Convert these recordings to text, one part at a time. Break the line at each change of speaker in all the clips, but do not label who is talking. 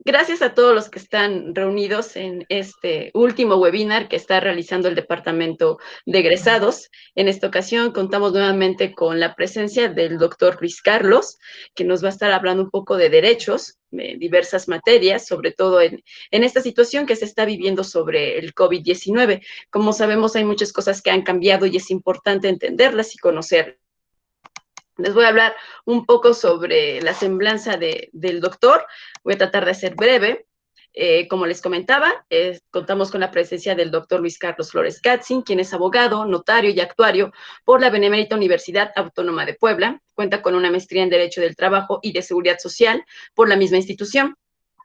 Gracias a todos los que están reunidos en este último webinar que está realizando el Departamento de Egresados. En esta ocasión contamos nuevamente con la presencia del doctor Luis Carlos, que nos va a estar hablando un poco de derechos, de diversas materias, sobre todo en esta situación que se está viviendo sobre el COVID-19. Como sabemos, hay muchas cosas que han cambiado y es importante entenderlas y conocerlas. Les voy a hablar un poco sobre la semblanza del doctor. Voy a tratar de ser breve. Como les comentaba, contamos con la presencia del doctor Luis Carlos Flores Katzin, quien es abogado, notario y actuario por la Benemérita Universidad Autónoma de Puebla. Cuenta con una maestría en Derecho del Trabajo y de Seguridad Social por la misma institución.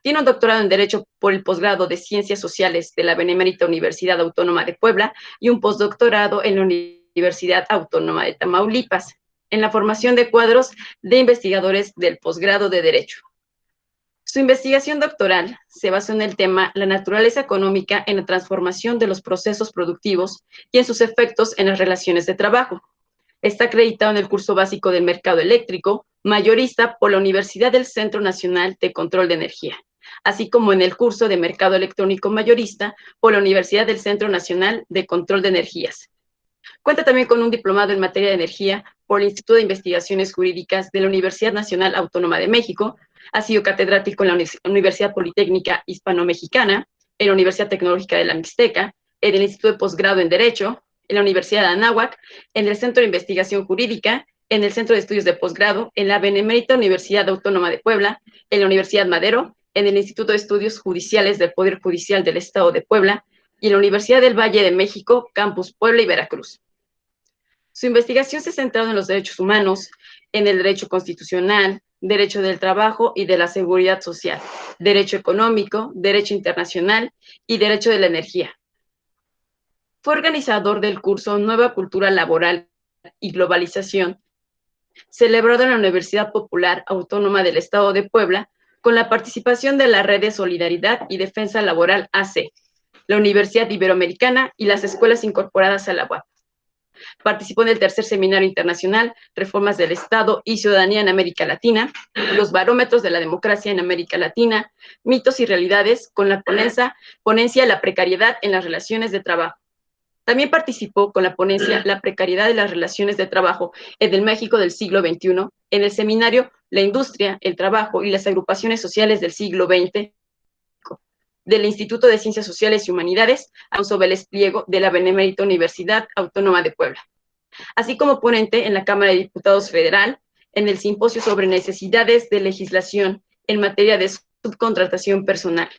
Tiene un doctorado en Derecho por el posgrado de Ciencias Sociales de la Benemérita Universidad Autónoma de Puebla y un postdoctorado en la Universidad Autónoma de Tamaulipas en la formación de cuadros de investigadores del posgrado de Derecho. Su investigación doctoral se basó en el tema La naturaleza económica en la transformación de los procesos productivos y en sus efectos en las relaciones de trabajo. Está acreditado en el curso básico del mercado eléctrico, mayorista por la Universidad del Centro Nacional de Control de Energía, así como en el curso de mercado electrónico mayorista por la Universidad del Centro Nacional de Control de Energías. Cuenta también con un diplomado en materia de energía por el Instituto de Investigaciones Jurídicas de la Universidad Nacional Autónoma de México. Ha sido catedrático en la Universidad Politécnica Hispano-Mexicana, en la Universidad Tecnológica de la Mixteca, en el Instituto de Posgrado en Derecho, en la Universidad de Anáhuac, en el Centro de Investigación Jurídica, en el Centro de Estudios de Posgrado, en la Benemérita Universidad Autónoma de Puebla, en la Universidad Madero, en el Instituto de Estudios Judiciales del Poder Judicial del Estado de Puebla y en la Universidad del Valle de México, Campus Puebla y Veracruz. Su investigación se ha centrado en los derechos humanos, en el derecho constitucional, derecho del trabajo y de la seguridad social, derecho económico, derecho internacional y derecho de la energía. Fue organizador del curso Nueva Cultura Laboral y Globalización, celebrado en la Universidad Popular Autónoma del Estado de Puebla, con la participación de la Red de Solidaridad y Defensa Laboral AC, la Universidad Iberoamericana y las escuelas incorporadas a la UAP. Participó en el tercer seminario internacional Reformas del Estado y Ciudadanía en América Latina, los barómetros de la democracia en América Latina, mitos y realidades, con la ponencia La precariedad en las relaciones de trabajo. También participó con la ponencia La precariedad de las relaciones de trabajo en el México del siglo XXI, en el seminario La industria, el trabajo y las agrupaciones sociales del siglo XX, del Instituto de Ciencias Sociales y Humanidades, sobre el despliego de la Benemérita Universidad Autónoma de Puebla, así como ponente en la Cámara de Diputados Federal en el simposio sobre necesidades de legislación en materia de subcontratación personal.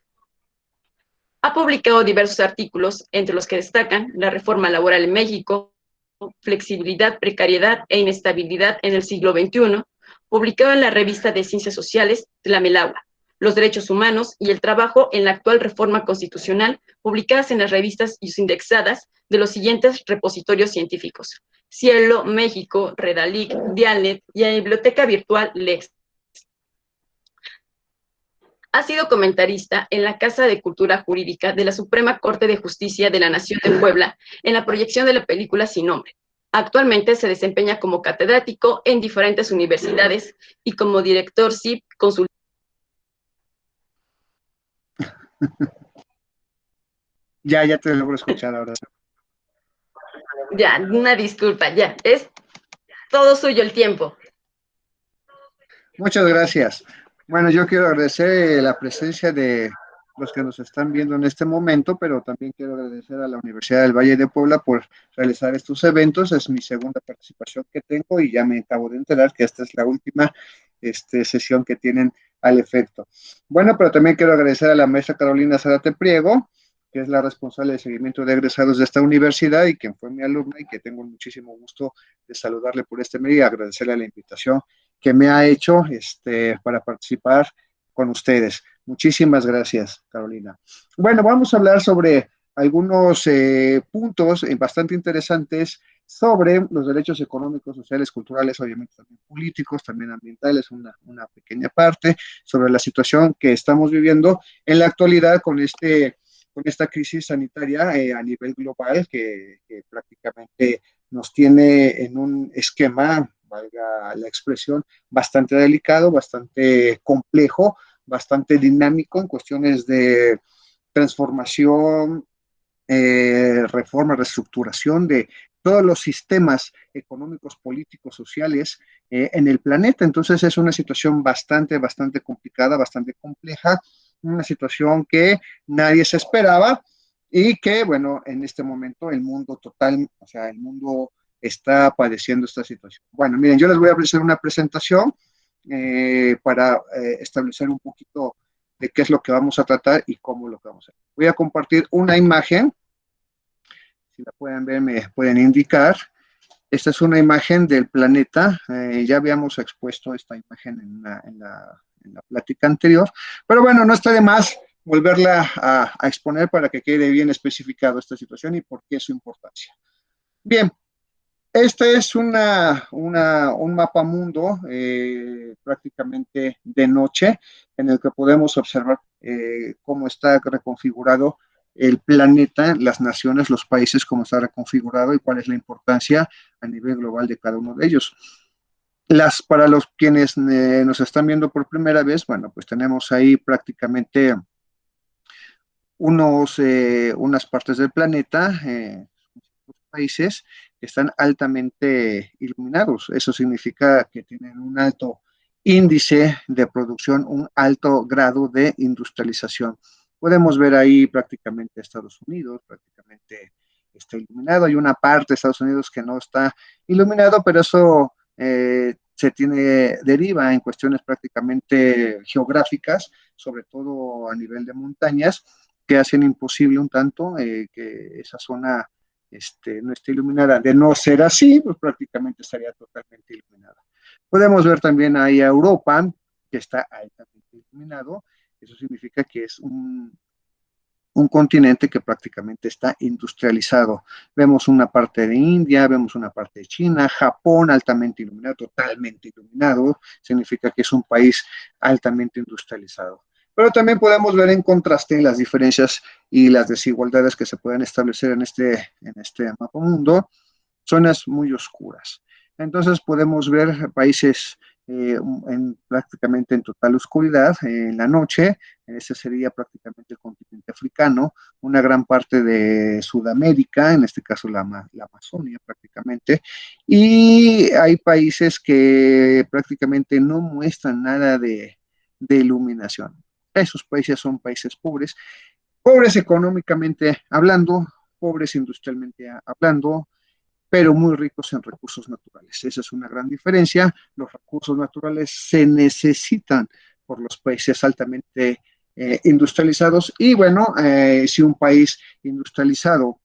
Ha publicado diversos artículos, entre los que destacan la reforma laboral en México, flexibilidad, precariedad e inestabilidad en el siglo XXI, publicado en la revista de Ciencias Sociales Tlamelagua, los derechos humanos y el trabajo en la actual reforma constitucional, publicadas en las revistas y indexadas de los siguientes repositorios científicos: Cielo, México, Redalic, Dialnet y la Biblioteca Virtual Lex. Ha sido comentarista en la Casa de Cultura Jurídica de la Suprema Corte de Justicia de la Nación de Puebla en la proyección de la película Sin Nombre. Actualmente se desempeña como catedrático en diferentes universidades y como director CIP consultor.
Ya te logro escuchar ahora.
Ya, una disculpa, ya, es todo suyo el tiempo.
Muchas gracias. Bueno, yo quiero agradecer la presencia de los que nos están viendo en este momento, pero también quiero agradecer a la Universidad del Valle de Puebla por realizar estos eventos. Es mi segunda participación que tengo y ya me acabo de enterar que esta es la última sesión que tienen al efecto. Bueno, pero también quiero agradecer a la maestra Carolina Zárate Priego, que es la responsable de seguimiento de egresados de esta universidad y quien fue mi alumna y que tengo muchísimo gusto de saludarle por este medio y agradecerle la invitación que me ha hecho para participar con ustedes. Muchísimas gracias, Carolina. Bueno, vamos a hablar sobre algunos puntos bastante interesantes sobre los derechos económicos, sociales, culturales, obviamente también políticos, también ambientales, una pequeña parte sobre la situación que estamos viviendo en la actualidad con esta crisis sanitaria a nivel global que prácticamente nos tiene en un esquema, valga la expresión, bastante delicado, bastante complejo, bastante dinámico en cuestiones de transformación, reforma, reestructuración de todos los sistemas económicos, políticos, sociales en el planeta. Entonces es una situación bastante complicada, bastante compleja, una situación que nadie se esperaba y que, bueno, en este momento el mundo total, o sea, el mundo está padeciendo esta situación. Bueno, miren, yo les voy a hacer una presentación para establecer un poquito de qué es lo que vamos a tratar y cómo lo que vamos a hacer. Voy a compartir una imagen, si la pueden ver me pueden indicar. Esta es una imagen del planeta, ya habíamos expuesto esta imagen en la plática anterior, pero bueno, no está de más volverla a exponer para que quede bien especificado esta situación y por qué su importancia. Bien, este es un mapa mundo prácticamente de noche en el que podemos observar cómo está reconfigurado el planeta, las naciones, los países, cómo está reconfigurado y cuál es la importancia a nivel global de cada uno de ellos. Para los quienes nos están viendo por primera vez, bueno, pues tenemos ahí prácticamente unas partes del planeta, países que están altamente iluminados. Eso significa que tienen un alto índice de producción, un alto grado de industrialización. Podemos ver ahí prácticamente Estados Unidos, prácticamente está iluminado. Hay una parte de Estados Unidos que no está iluminado, pero eso deriva en cuestiones prácticamente geográficas, sobre todo a nivel de montañas, que hacen imposible un tanto que esa zona no esté iluminada. De no ser así, pues prácticamente estaría totalmente iluminada. Podemos ver también ahí a Europa, que está altamente iluminado. Eso significa que es un continente que prácticamente está industrializado. Vemos una parte de India, vemos una parte de China, Japón altamente iluminado, totalmente iluminado, significa que es un país altamente industrializado. Pero también podemos ver en contraste las diferencias y las desigualdades que se pueden establecer en este mapa mundo, zonas muy oscuras. Entonces podemos ver países prácticamente en total oscuridad en la noche. Ese sería prácticamente el continente africano, una gran parte de Sudamérica, en este caso la Amazonia prácticamente, y hay países que prácticamente no muestran nada de iluminación. Esos países son países pobres, pobres económicamente hablando, pobres industrialmente hablando, pero muy ricos en recursos naturales. Esa es una gran diferencia. Los recursos naturales se necesitan por los países altamente industrializados y bueno, si un país industrializado,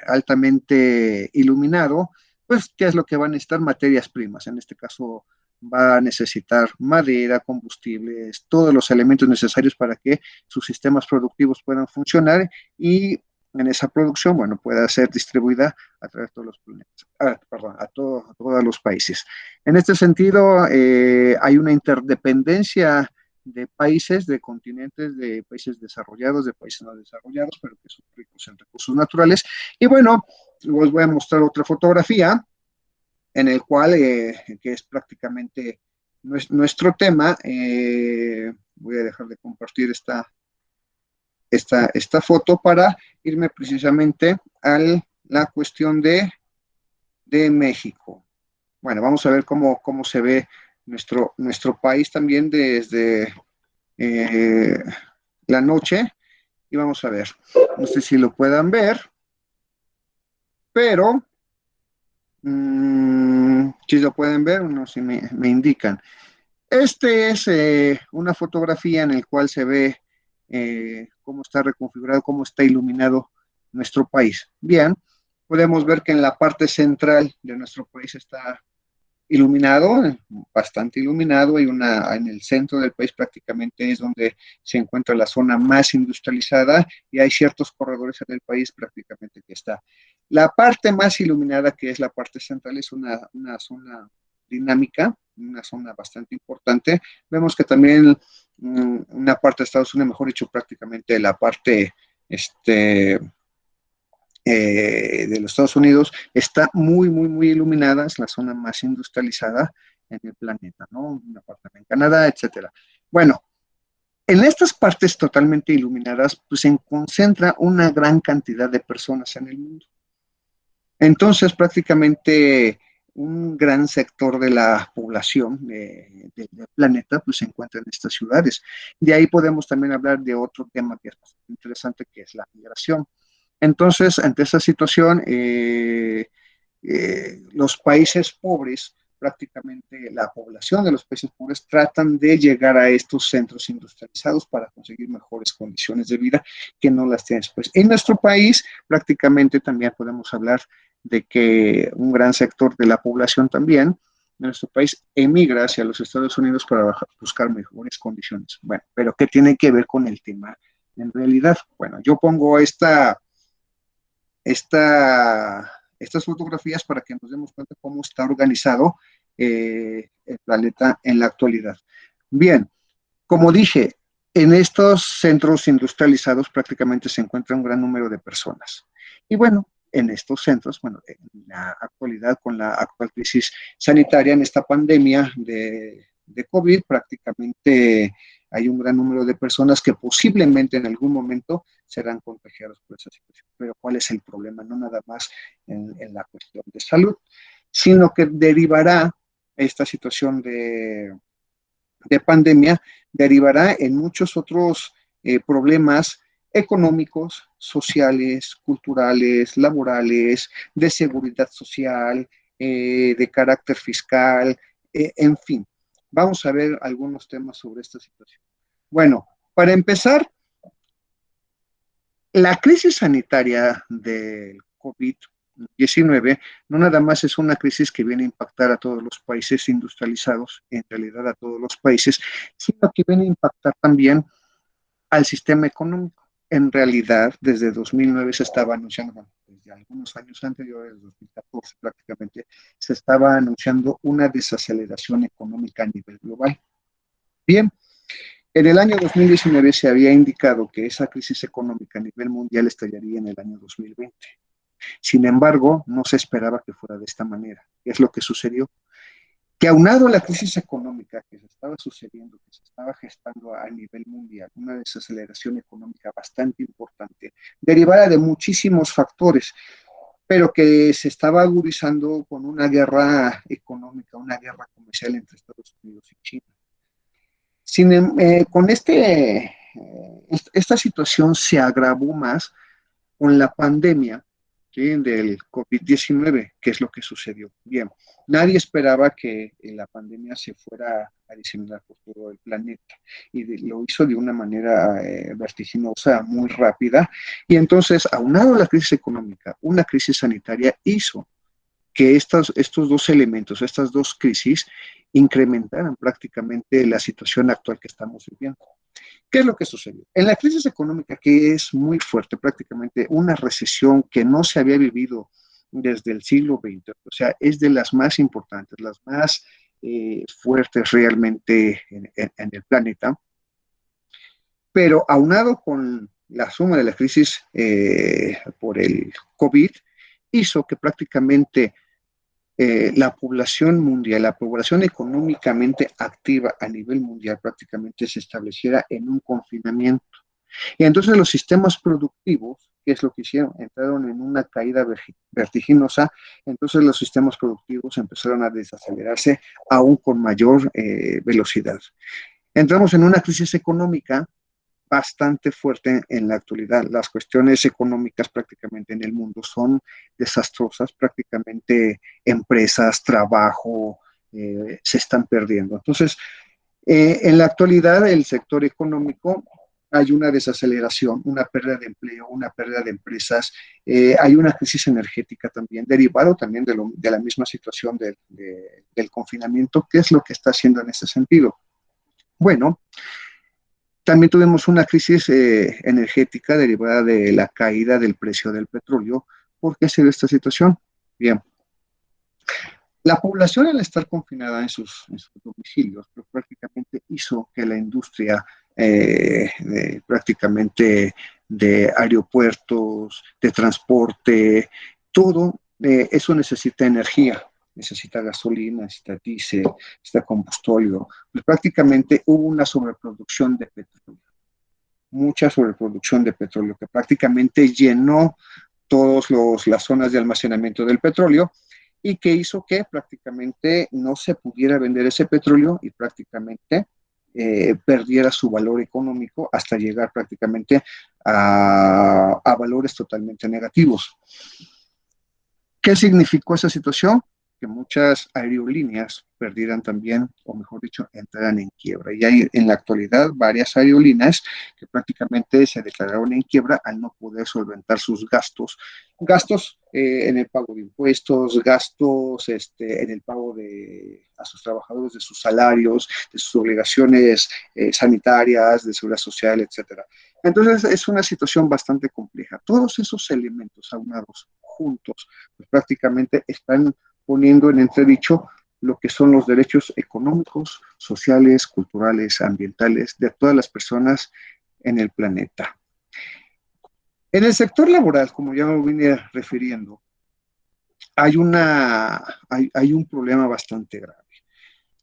altamente iluminado, pues, ¿qué es lo que van a necesitar? Materias primas. En este caso, va a necesitar madera, combustibles, todos los elementos necesarios para que sus sistemas productivos puedan funcionar y en esa producción, bueno, pueda ser distribuida a través de todos los planetas, perdón, a todos los países. En este sentido, hay una interdependencia de países, de continentes, de países desarrollados, de países no desarrollados, pero que son ricos en recursos naturales. Y bueno, les voy a mostrar otra fotografía en el cual, que es prácticamente nuestro tema. Voy a dejar de compartir esta foto para irme precisamente a la cuestión de México. Bueno, vamos a ver cómo se ve nuestro país también desde la noche. Y vamos a ver, no sé si lo puedan ver, pero si lo pueden ver, no si me indican. Este es una fotografía en la cual se ve cómo está reconfigurado, cómo está iluminado nuestro país. Bien, podemos ver que en la parte central de nuestro país está iluminado, bastante iluminado, y en el centro del país prácticamente es donde se encuentra la zona más industrializada y hay ciertos corredores en el país prácticamente que está. La parte más iluminada, que es la parte central, es una zona dinámica, una zona bastante importante. Vemos que también una parte de Estados Unidos, mejor dicho, prácticamente la parte de los Estados Unidos está muy iluminada, es la zona más industrializada en el planeta, ¿no? Una parte en Canadá, etcétera. Bueno, en estas partes totalmente iluminadas, pues se concentra una gran cantidad de personas en el mundo. Entonces, prácticamente un gran sector de la población del planeta pues, se encuentra en estas ciudades. De ahí podemos también hablar de otro tema que es bastante interesante, que es la migración. Entonces, ante esa situación, los países pobres, prácticamente la población de los países pobres, tratan de llegar a estos centros industrializados para conseguir mejores condiciones de vida que no las tienen después. En nuestro país, prácticamente también podemos hablar de que un gran sector de la población también en nuestro país emigra hacia los Estados Unidos para buscar mejores condiciones. Bueno, pero ¿qué tiene que ver con el tema en realidad? Bueno, yo pongo estas fotografías para que nos demos cuenta cómo está organizado el planeta en la actualidad. Bien, como dije, en estos centros industrializados prácticamente se encuentra un gran número de personas. Y bueno, en estos centros, bueno, en la actualidad, con la actual crisis sanitaria, en esta pandemia de COVID, prácticamente hay un gran número de personas que posiblemente en algún momento serán contagiadas por esa situación. Pero ¿cuál es el problema? No nada más en la cuestión de salud, sino que derivará esta situación de pandemia, derivará en muchos otros problemas económicos, sociales, culturales, laborales, de seguridad social, de carácter fiscal, en fin. Vamos a ver algunos temas sobre esta situación. Bueno, para empezar, la crisis sanitaria del COVID-19 no nada más es una crisis que viene a impactar a todos los países industrializados, en realidad a todos los países, sino que viene a impactar también al sistema económico. En realidad, desde 2009 se estaba anunciando, bueno, desde algunos años anteriores, 2014 prácticamente, se estaba anunciando una desaceleración económica a nivel global. Bien, en el año 2019 se había indicado que esa crisis económica a nivel mundial estallaría en el año 2020. Sin embargo, no se esperaba que fuera de esta manera. ¿Qué es lo que sucedió? Que aunado a la crisis económica que se estaba sucediendo, que se estaba gestando a nivel mundial, una desaceleración económica bastante importante, derivada de muchísimos factores, pero que se estaba agudizando con una guerra económica, una guerra comercial entre Estados Unidos y China. Con esta situación se agravó más con la pandemia, ¿sí?, del COVID-19, que es lo que sucedió. Bien, nadie esperaba que la pandemia se fuera a diseminar por todo el planeta y lo hizo de una manera vertiginosa, muy rápida, y entonces, aunado a la crisis económica, una crisis sanitaria hizo que estos dos elementos, estas dos crisis, incrementaran prácticamente la situación actual que estamos viviendo. ¿Qué es lo que sucedió? En la crisis económica, que es muy fuerte, prácticamente una recesión que no se había vivido desde el siglo XX, o sea, es de las más importantes, las más fuertes realmente en el planeta, pero aunado con la suma de la crisis por el COVID, hizo que prácticamente la población mundial, la población económicamente activa a nivel mundial prácticamente se estableciera en un confinamiento. Y entonces los sistemas productivos, ¿qué es lo que hicieron? Entraron en una caída vertiginosa, entonces los sistemas productivos empezaron a desacelerarse aún con mayor velocidad. Entramos en una crisis económica bastante fuerte en la actualidad. Las cuestiones económicas prácticamente en el mundo son desastrosas, prácticamente empresas, trabajo, se están perdiendo. Entonces, en la actualidad, el sector económico hay una desaceleración, una pérdida de empleo, una pérdida de empresas, hay una crisis energética también, derivado también de la misma situación del confinamiento. ¿Qué es lo que está haciendo en ese sentido? Bueno, también tuvimos una crisis energética derivada de la caída del precio del petróleo. ¿Por qué se dio esta situación? Bien, la población al estar confinada en sus domicilios, pues, prácticamente hizo que la industria prácticamente de aeropuertos, de transporte, todo eso necesita energía. necesita gasolina, necesita diésel, necesita combustóleo, pues prácticamente hubo una sobreproducción de petróleo, mucha sobreproducción de petróleo, que prácticamente llenó todas las zonas de almacenamiento del petróleo y que hizo que prácticamente no se pudiera vender ese petróleo y prácticamente perdiera su valor económico hasta llegar prácticamente a valores totalmente negativos. ¿Qué significó esa situación? Que muchas aerolíneas perdieran también, o mejor dicho, entraran en quiebra. Y hay en la actualidad varias aerolíneas que prácticamente se declararon en quiebra al no poder solventar sus gastos en el pago de impuestos, gastos en el pago a sus trabajadores de sus salarios, de sus obligaciones sanitarias, de seguridad social, etcétera. Entonces es una situación bastante compleja. Todos esos elementos aunados juntos, pues prácticamente están poniendo en entredicho lo que son los derechos económicos, sociales, culturales, ambientales de todas las personas en el planeta. En el sector laboral, como ya me vine refiriendo, hay un problema bastante grave.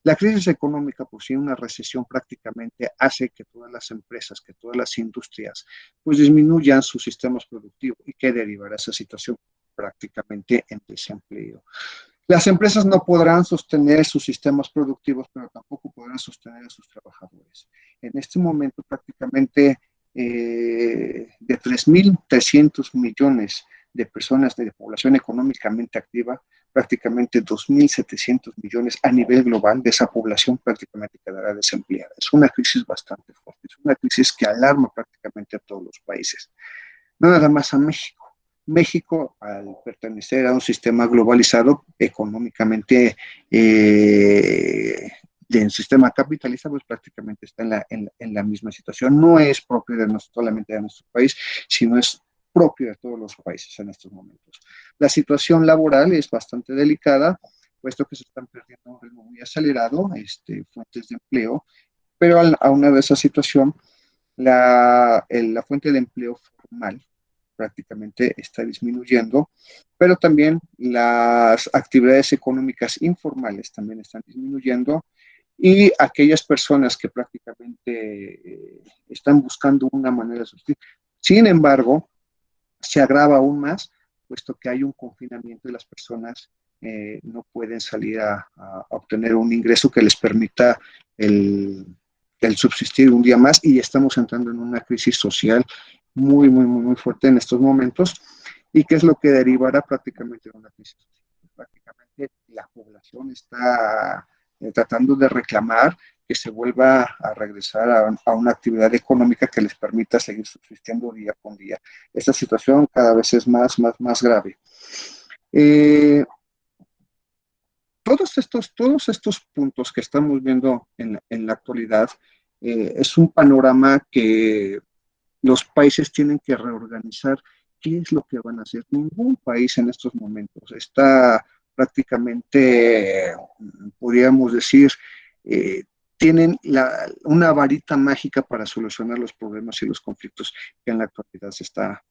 La crisis económica, por sí una recesión prácticamente hace que todas las empresas, que todas las industrias, pues disminuyan sus sistemas productivos y que derivará esa situación prácticamente en desempleo. Las empresas no podrán sostener sus sistemas productivos, pero tampoco podrán sostener a sus trabajadores. En este momento prácticamente de 3.300 millones de personas de población económicamente activa, prácticamente 2.700 millones a nivel global de esa población prácticamente quedará desempleada. Es una crisis bastante fuerte, es una crisis que alarma prácticamente a todos los países, no nada más a México. México, al pertenecer a un sistema globalizado económicamente, de un sistema capitalista, pues prácticamente está en la misma situación. No es propio solamente de nuestro país, sino es propio de todos los países en estos momentos. La situación laboral es bastante delicada, puesto que se están perdiendo un ritmo muy acelerado, fuentes de empleo, pero aunado a esa situación, la fuente de empleo formal prácticamente está disminuyendo, pero también las actividades económicas informales también están disminuyendo y aquellas personas que prácticamente están buscando una manera de sustituir. Sin embargo, se agrava aún más, puesto que hay un confinamiento y las personas no pueden salir a obtener un ingreso que les permita el subsistir un día más y estamos entrando en una crisis social muy, muy, muy, muy fuerte en estos momentos. ¿Y qué es lo que derivará prácticamente de una crisis social? Prácticamente la población está tratando de reclamar que se vuelva a regresar a una actividad económica que les permita seguir subsistiendo día con día. Esta situación cada vez es más grave. Eh, todos estos puntos que estamos viendo en la actualidad es un panorama que los países tienen que reorganizar qué es lo que van a hacer. Ningún país en estos momentos está prácticamente, podríamos decir, eh, tienen una varita mágica para solucionar los problemas y los conflictos que en la actualidad se está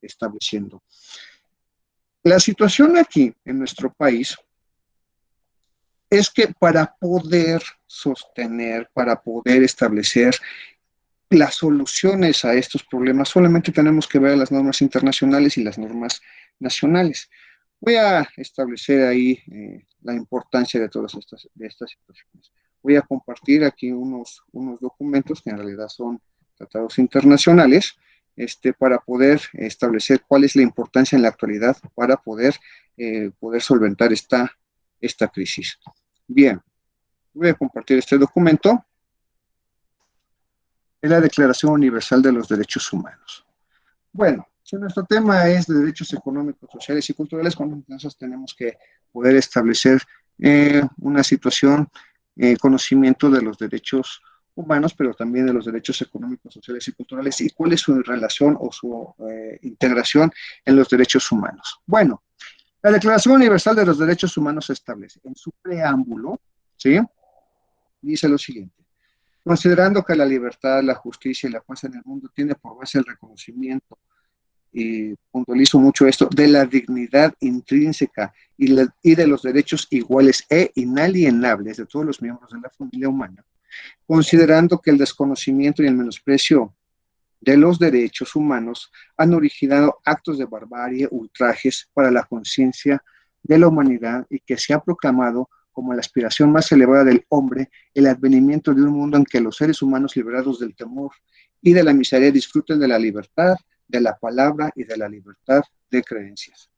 estableciendo. La situación aquí en nuestro país es que para poder sostener, para poder establecer las soluciones a estos problemas, solamente tenemos que ver las normas internacionales y las normas nacionales. Voy a establecer ahí la importancia de todas estas situaciones. Voy a compartir aquí unos documentos que en realidad son tratados internacionales, para poder establecer cuál es la importancia en la actualidad para poder solventar esta crisis. Bien, voy a compartir este documento. Es la Declaración Universal de los Derechos Humanos. Bueno, si nuestro tema es de derechos económicos, sociales y culturales, entonces tenemos que poder establecer una situación, conocimiento de los derechos humanos, pero también de los derechos económicos, sociales y culturales, y cuál es su relación o su integración en los derechos humanos. Bueno, la Declaración Universal de los Derechos Humanos establece en su preámbulo, ¿sí? Dice lo siguiente. Considerando que la libertad, la justicia y la paz en el mundo tiene por base el reconocimiento y puntualizo mucho esto, de la dignidad intrínseca y de los derechos iguales e inalienables de todos los miembros de la familia humana, considerando que el desconocimiento y el menosprecio de los derechos humanos han originado actos de barbarie, ultrajes para la conciencia de la humanidad y que se ha proclamado como la aspiración más elevada del hombre el advenimiento de un mundo en que los seres humanos liberados del temor y de la miseria disfruten de la libertad, de la palabra y de la libertad de creencias,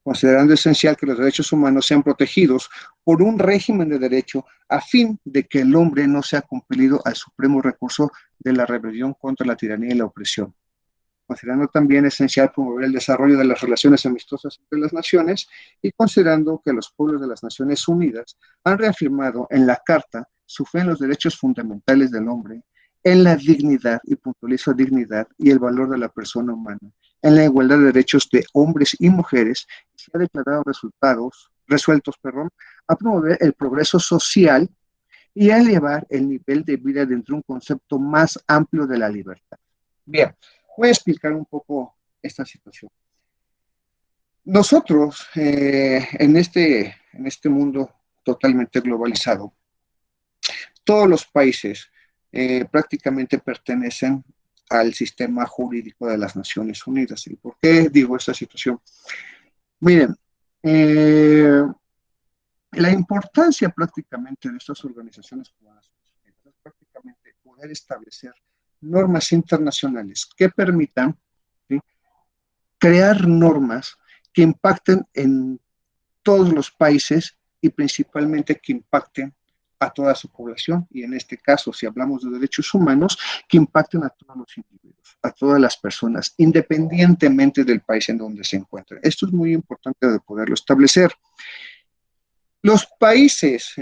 considerando esencial que los derechos humanos sean protegidos por un régimen de derecho a fin de que el hombre no sea compelido al supremo recurso de la rebelión contra la tiranía y la opresión, considerando también esencial promover el desarrollo de las relaciones amistosas entre las naciones y considerando que los pueblos de las Naciones Unidas han reafirmado en la Carta su fe en los derechos fundamentales del hombre, en la dignidad, y puntualizo dignidad, y el valor de la persona humana, en la igualdad de derechos de hombres y mujeres, y se ha declarado resueltos, a promover el progreso social y a elevar el nivel de vida dentro de un concepto más amplio de la libertad. Bien, voy a explicar un poco esta situación. Nosotros, en este mundo totalmente globalizado, todos los países prácticamente pertenecen al sistema jurídico de las Naciones Unidas. ¿Y por qué digo esta situación? Miren, la importancia prácticamente de estas organizaciones como las Naciones Unidas es prácticamente poder establecer normas internacionales que permitan, ¿sí?, crear normas que impacten en todos los países y principalmente que impacten a toda su población, y en este caso, si hablamos de derechos humanos, que impacten a todos los individuos, a todas las personas, independientemente del país en donde se encuentren. Esto es muy importante de poderlo establecer. Los países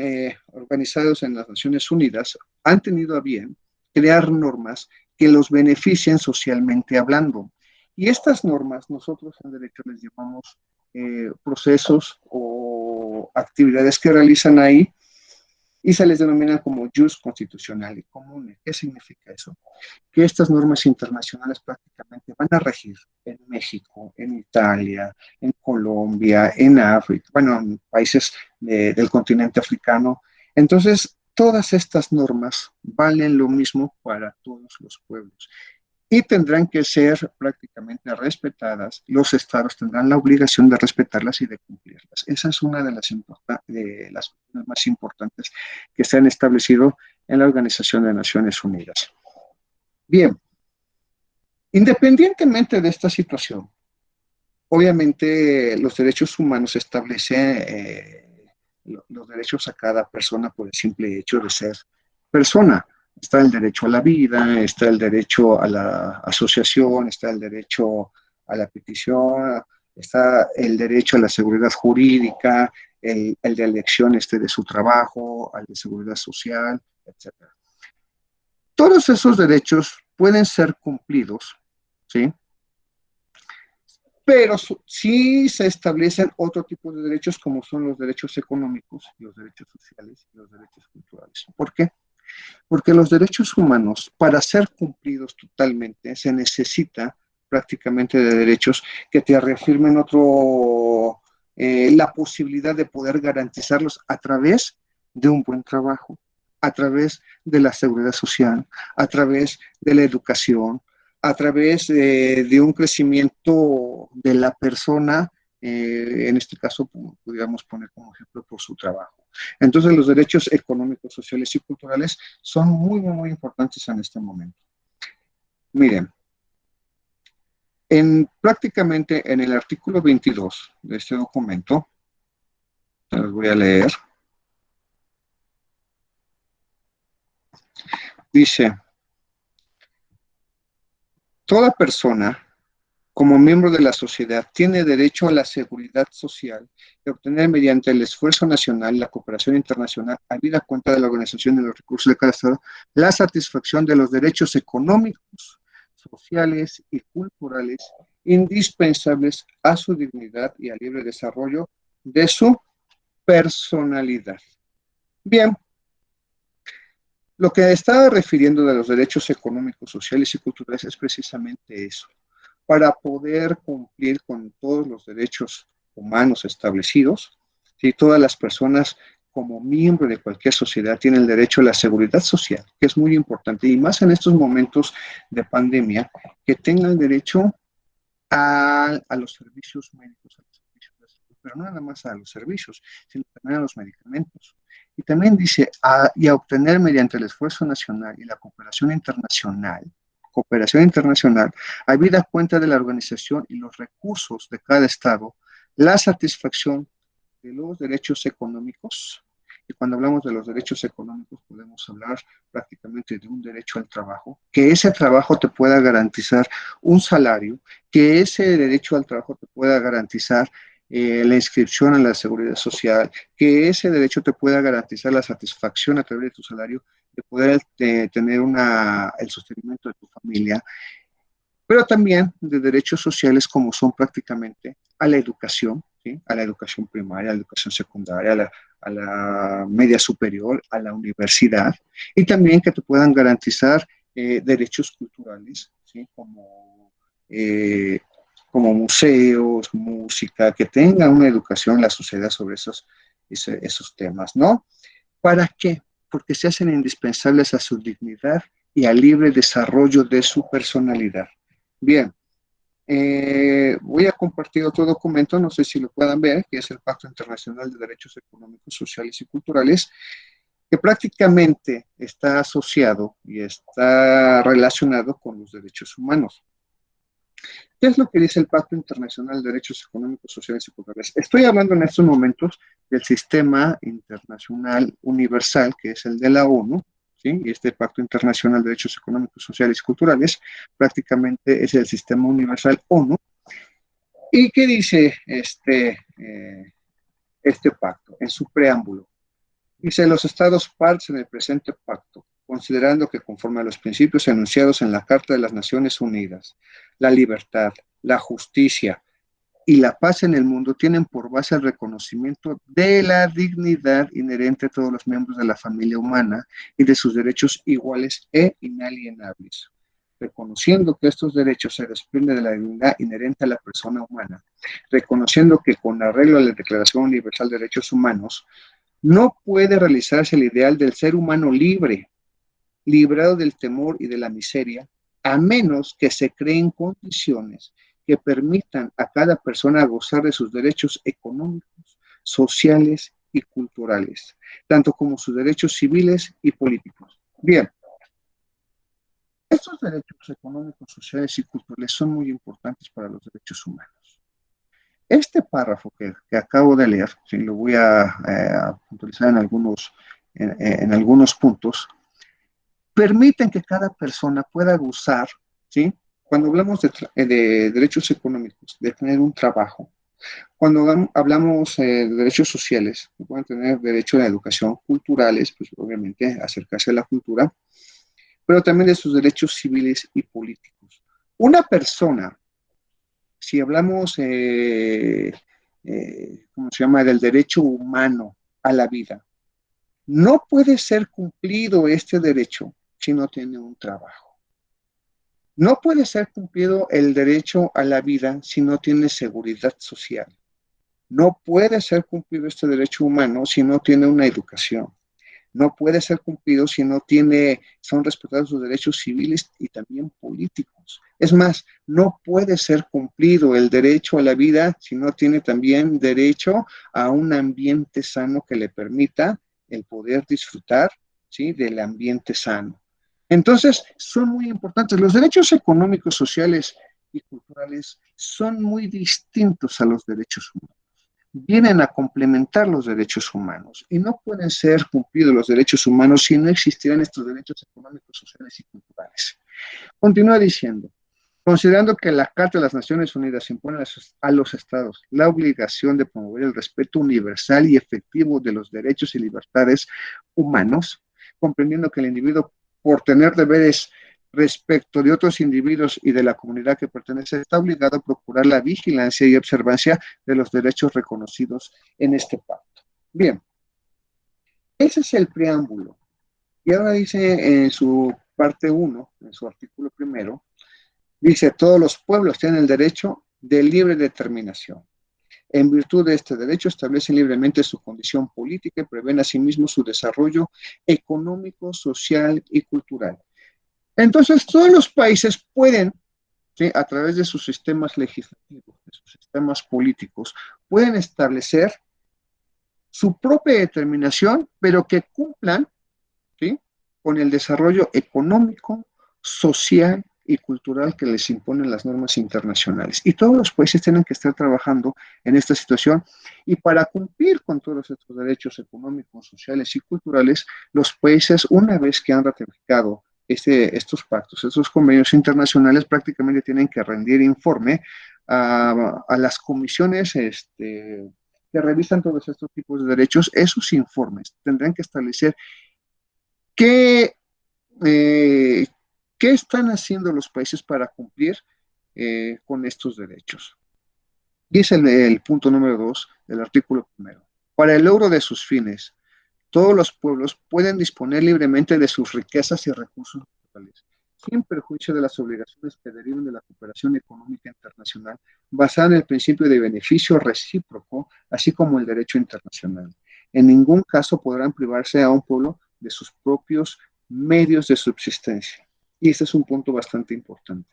organizados en las Naciones Unidas han tenido a bien crear normas que los beneficien socialmente hablando. Y estas normas nosotros en derecho les llamamos procesos o actividades que realizan ahí y se les denomina como jus constitucional y común. ¿Qué significa eso? Que estas normas internacionales prácticamente van a regir en México, en Italia, en Colombia, en África, bueno, en países del continente africano. Entonces, todas estas normas valen lo mismo para todos los pueblos y tendrán que ser prácticamente respetadas. Los estados tendrán la obligación de respetarlas y de cumplirlas. Esa es una de las más importantes que se han establecido en la Organización de Naciones Unidas. Bien, independientemente de esta situación, obviamente los derechos humanos establecen los derechos a cada persona por el simple hecho de ser persona. Está el derecho a la vida, está el derecho a la asociación, está el derecho a la petición, está el derecho a la seguridad jurídica, el de elección de su trabajo, al de seguridad social, etc. Todos esos derechos pueden ser cumplidos, ¿sí? Pero sí se establecen otro tipo de derechos como son los derechos económicos, los derechos sociales y los derechos culturales. ¿Por qué? Porque los derechos humanos, para ser cumplidos totalmente, se necesita prácticamente de derechos que te reafirmen la posibilidad de poder garantizarlos a través de un buen trabajo, a través de la seguridad social, a través de la educación, a través de un crecimiento de la persona, en este caso podríamos poner como ejemplo por su trabajo. Entonces los derechos económicos, sociales y culturales son muy, muy, muy importantes en este momento. Miren, prácticamente en el artículo 22 de este documento, se los voy a leer, dice: toda persona, como miembro de la sociedad, tiene derecho a la seguridad social y obtener mediante el esfuerzo nacional y la cooperación internacional, habida cuenta de la organización de los recursos de cada Estado, la satisfacción de los derechos económicos, sociales y culturales indispensables a su dignidad y al libre desarrollo de su personalidad. Bien, lo que estaba refiriendo de los derechos económicos, sociales y culturales es precisamente eso. para poder cumplir con todos los derechos humanos establecidos. ¿Sí? Todas las personas como miembro de cualquier sociedad tienen el derecho a la seguridad social, que es muy importante, y más en estos momentos de pandemia, que tengan derecho a los servicios médicos, a los servicios de salud, pero no nada más a los servicios, sino también a los medicamentos. Y también dice, y a obtener mediante el esfuerzo nacional y la cooperación internacional, habida cuenta de la organización y los recursos de cada Estado, la satisfacción de los derechos económicos. Y cuando hablamos de los derechos económicos, podemos hablar prácticamente de un derecho al trabajo, que ese trabajo te pueda garantizar un salario, que ese derecho al trabajo te pueda garantizar la inscripción en la seguridad social, que ese derecho te pueda garantizar la satisfacción a través de tu salario, de poder tener el sostenimiento de tu familia, pero también de derechos sociales como son prácticamente a la educación, ¿sí? A la educación primaria, a la educación secundaria, a la media superior, a la universidad, y también que te puedan garantizar derechos culturales, ¿sí? Eh, como museos, música, que tenga una educación en la sociedad sobre esos temas, ¿no? ¿Para qué? Porque se hacen indispensables a su dignidad y al libre desarrollo de su personalidad. Bien, voy a compartir otro documento, no sé si lo puedan ver, que es el Pacto Internacional de Derechos Económicos, Sociales y Culturales, que prácticamente está asociado y está relacionado con los derechos humanos. ¿Qué es lo que dice el Pacto Internacional de Derechos Económicos, Sociales y Culturales? Estoy hablando en estos momentos del sistema internacional universal, que es el de la ONU, ¿sí? Y este Pacto Internacional de Derechos Económicos, Sociales y Culturales prácticamente es el sistema universal ONU. ¿Y qué dice este pacto en su preámbulo? Dice, los estados partes en el presente pacto, considerando que conforme a los principios enunciados en la Carta de las Naciones Unidas, la libertad, la justicia y la paz en el mundo tienen por base el reconocimiento de la dignidad inherente a todos los miembros de la familia humana y de sus derechos iguales e inalienables. Reconociendo que estos derechos se desprenden de la dignidad inherente a la persona humana, reconociendo que con arreglo a la Declaración Universal de Derechos Humanos, no puede realizarse el ideal del ser humano libre, librado del temor y de la miseria, a menos que se creen condiciones que permitan a cada persona gozar de sus derechos económicos, sociales y culturales, tanto como sus derechos civiles y políticos. Bien, estos derechos económicos, sociales y culturales son muy importantes para los derechos humanos. Este párrafo que acabo de leer, ¿sí? Lo voy a puntualizar en algunos puntos, permiten que cada persona pueda gozar, ¿sí? Cuando hablamos de derechos económicos, de tener un trabajo, cuando hablamos de derechos sociales, que pueden tener derecho a la educación, culturales, pues obviamente acercarse a la cultura, pero también de sus derechos civiles y políticos. Una persona, si hablamos, ¿cómo se llama?, del derecho humano a la vida, no puede ser cumplido este derecho si no tiene un trabajo. No puede ser cumplido el derecho a la vida si no tiene seguridad social. No puede ser cumplido este derecho humano si no tiene una educación. No puede ser cumplido si no son respetados sus derechos civiles y también políticos. Es más, no puede ser cumplido el derecho a la vida si no tiene también derecho a un ambiente sano que le permita el poder disfrutar, ¿sí?, del ambiente sano. Entonces, son muy importantes. Los derechos económicos, sociales y culturales son muy distintos a los derechos humanos. Vienen a complementar los derechos humanos y no pueden ser cumplidos los derechos humanos si no existieran estos derechos económicos, sociales y culturales. Continúa diciendo, considerando que la Carta de las Naciones Unidas impone a los estados la obligación de promover el respeto universal y efectivo de los derechos y libertades humanos, comprendiendo que el individuo, por tener deberes respecto de otros individuos y de la comunidad que pertenece, está obligado a procurar la vigilancia y observancia de los derechos reconocidos en este pacto. Bien, ese es el preámbulo. Y ahora dice en su parte 1, en su artículo primero, Dice, todos los pueblos tienen el derecho de libre determinación. En virtud de este derecho, establecen libremente su condición política y prevén asimismo su desarrollo económico, social y cultural. Entonces, todos los países pueden, ¿sí?, a través de sus sistemas legislativos, de sus sistemas políticos, pueden establecer su propia determinación, pero que cumplan, ¿sí?, con el desarrollo económico, social y cultural que les imponen las normas internacionales. Y todos los países tienen que estar trabajando en esta situación y para cumplir con todos estos derechos económicos, sociales y culturales, los países, una vez que han ratificado estos pactos, estos convenios internacionales, prácticamente tienen que rendir informe a las comisiones que revisan todos estos tipos de derechos. Esos informes tendrán que establecer qué, eh, qué están haciendo los países para cumplir con estos derechos. Y es el punto número 2 del artículo primero. Para el logro de sus fines, todos los pueblos pueden disponer libremente de sus riquezas y recursos naturales, sin perjuicio de las obligaciones que deriven de la cooperación económica internacional, basada en el principio de beneficio recíproco, así como el derecho internacional. En ningún caso podrán privarse a un pueblo de sus propios medios de subsistencia. Y ese es un punto bastante importante.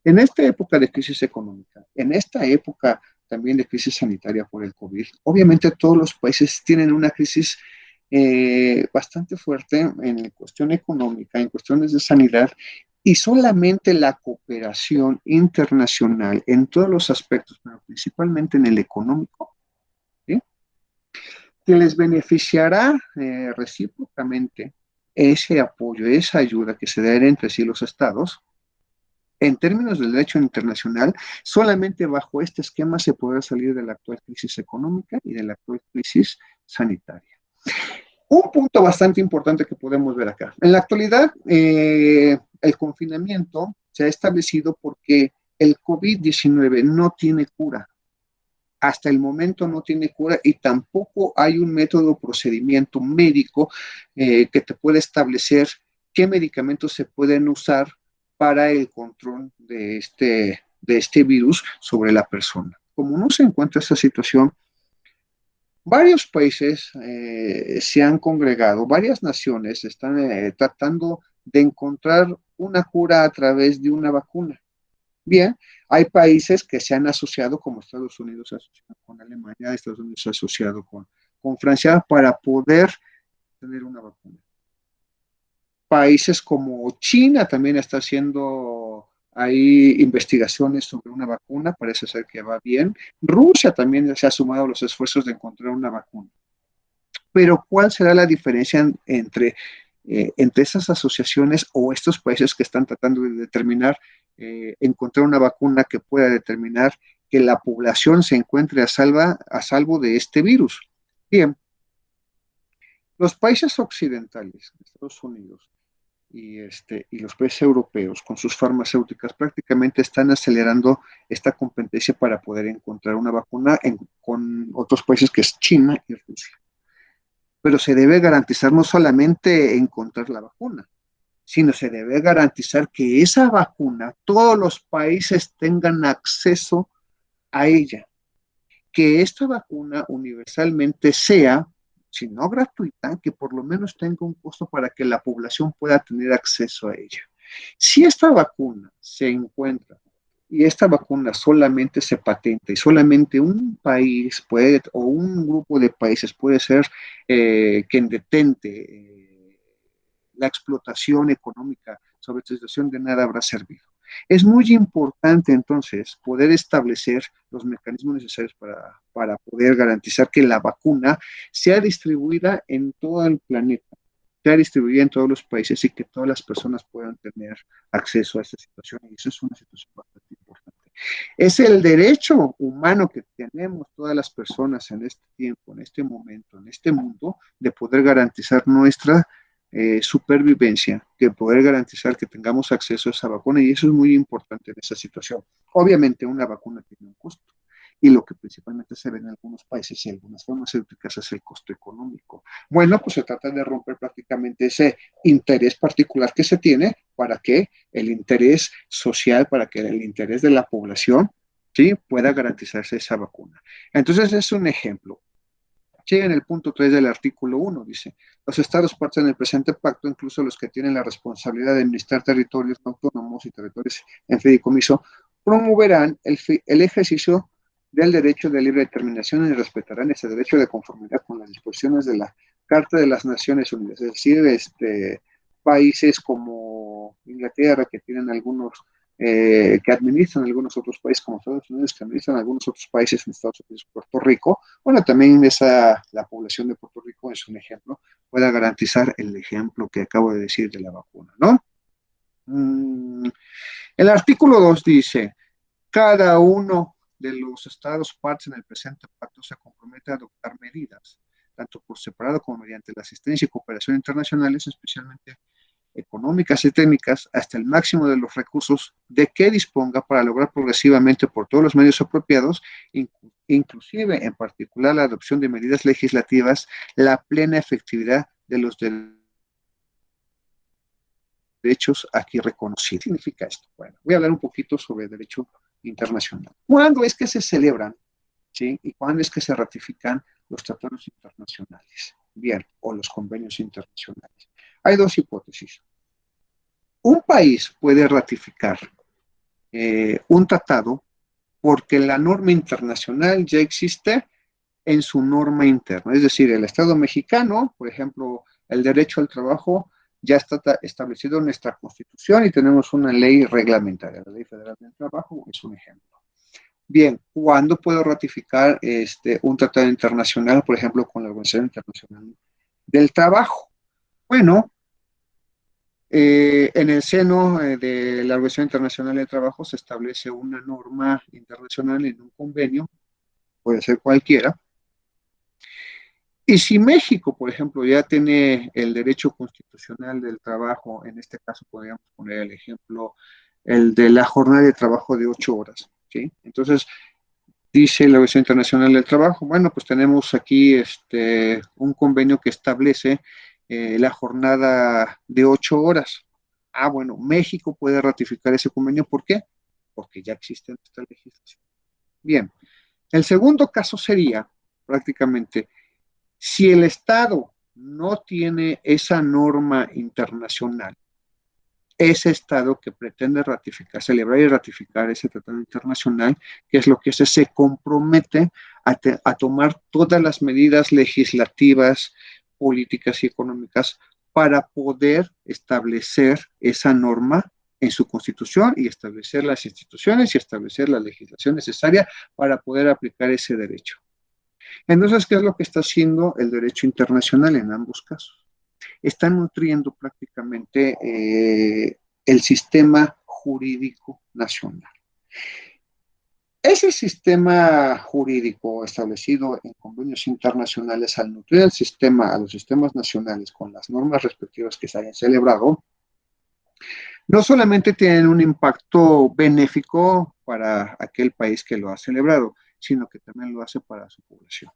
En esta época de crisis económica, en esta época también de crisis sanitaria por el COVID, obviamente todos los países tienen una crisis bastante fuerte en cuestión económica, en cuestiones de sanidad, y solamente la cooperación internacional en todos los aspectos, pero principalmente en el económico, ¿sí?, que les beneficiará recíprocamente ese apoyo, esa ayuda que se da entre sí los estados. En términos del derecho internacional, solamente bajo este esquema se podrá salir de la actual crisis económica y de la actual crisis sanitaria. Un punto bastante importante que podemos ver acá. En la actualidad, el confinamiento se ha establecido porque el COVID-19 no tiene cura. Hasta el momento no tiene cura y tampoco hay un método o procedimiento médico que te pueda establecer qué medicamentos se pueden usar para el control de este virus sobre la persona. Como no se encuentra esta situación, varios países se han congregado, varias naciones están tratando de encontrar una cura a través de una vacuna. Bien, hay países que se han asociado, como Estados Unidos se ha asociado con Alemania, Estados Unidos se ha asociado con Francia para poder tener una vacuna. Países como China también está haciendo ahí investigaciones sobre una vacuna, parece ser que va bien. Rusia también se ha sumado a los esfuerzos de encontrar una vacuna. Pero ¿cuál será la diferencia entre esas asociaciones o estos países que están tratando de determinar, encontrar una vacuna que pueda determinar que la población se encuentre a salvo de este virus? Bien, los países occidentales, Estados Unidos y los países europeos con sus farmacéuticas prácticamente están acelerando esta competencia para poder encontrar una vacuna con otros países que es China y Rusia. Pero se debe garantizar no solamente encontrar la vacuna, sino se debe garantizar que esa vacuna todos los países tengan acceso a ella, que esta vacuna universalmente sea, si no gratuita, que por lo menos tenga un costo para que la población pueda tener acceso a ella. Si esta vacuna se encuentra y esta vacuna solamente se patenta y solamente un país puede, o un grupo de países puede ser quien detente la explotación económica sobre esta situación, de nada habrá servido. Es muy importante entonces poder establecer los mecanismos necesarios para poder garantizar que la vacuna sea distribuida en todo el planeta, sea distribuida en todos los países y que todas las personas puedan tener acceso a esta situación. Y eso es una situación bastante importante. Es el derecho humano que tenemos todas las personas en este tiempo, en este momento, en este mundo, de poder garantizar nuestra supervivencia, de poder garantizar que tengamos acceso a esa vacuna, y eso es muy importante en esa situación. Obviamente una vacuna tiene un costo, y lo que principalmente se ve en algunos países y algunas farmacéuticas es el costo económico. Bueno, pues se trata de romper prácticamente ese interés particular que se tiene para que el interés social, para que el interés de la población, ¿sí?, pueda garantizarse esa vacuna. Entonces es un ejemplo. Sí, en el punto 3 del artículo 1 dice, los estados partes en el presente pacto, incluso los que tienen la responsabilidad de administrar territorios autónomos y territorios en fideicomiso, promoverán el ejercicio del derecho de libre determinación y respetarán ese derecho de conformidad con las disposiciones de la Carta de las Naciones Unidas. Es decir, países como Inglaterra, que tienen algunos que administran algunos otros países como Estados Unidos, que administran algunos otros países en Estados Unidos, Puerto Rico. Bueno, también la población de Puerto Rico es un ejemplo, pueda garantizar el ejemplo que acabo de decir de la vacuna, ¿no? El artículo 2 dice, cada uno de los estados partes en el presente pacto se compromete a adoptar medidas, tanto por separado como mediante la asistencia y cooperación internacionales, especialmente económicas y técnicas, hasta el máximo de los recursos de que disponga para lograr progresivamente por todos los medios apropiados, inclusive en particular la adopción de medidas legislativas, la plena efectividad de los derechos aquí reconocidos. ¿Qué significa esto? Bueno, voy a hablar un poquito sobre el derecho internacional. ¿Cuándo es que se celebran, sí, y cuándo es que se ratifican los tratados internacionales? Bien, o los convenios internacionales. Hay dos hipótesis. Un país puede ratificar un tratado porque la norma internacional ya existe en su norma interna. Es decir, el Estado mexicano, por ejemplo, el derecho al trabajo ya está establecido en nuestra Constitución y tenemos una ley reglamentaria. La Ley Federal del Trabajo es un ejemplo. Bien, ¿cuándo puedo ratificar un tratado internacional, por ejemplo, con la Organización Internacional del Trabajo? Bueno, en el seno de la Organización Internacional del Trabajo se establece una norma internacional en un convenio, puede ser cualquiera, y si México, por ejemplo, ya tiene el derecho constitucional del trabajo, en este caso podríamos poner el ejemplo, el de la jornada de trabajo de 8 horas, ¿sí? Entonces, dice la Organización Internacional del Trabajo, bueno, pues tenemos aquí un convenio que establece la jornada de 8 horas. Ah, bueno, México puede ratificar ese convenio. ¿Por qué? Porque ya existe esta legislación. Bien, el segundo caso sería prácticamente si el Estado no tiene esa norma internacional, ese Estado que pretende ratificar, celebrar y ratificar ese tratado internacional, que es lo que hace, se compromete a tomar todas las medidas legislativas, políticas y económicas para poder establecer esa norma en su constitución y establecer las instituciones y establecer la legislación necesaria para poder aplicar ese derecho. Entonces, ¿qué es lo que está haciendo el derecho internacional en ambos casos? Está nutriendo prácticamente el sistema jurídico nacional. Ese sistema jurídico establecido en convenios internacionales, al nutrir a los sistemas nacionales con las normas respectivas que se hayan celebrado, no solamente tienen un impacto benéfico para aquel país que lo ha celebrado, sino que también lo hace para su población.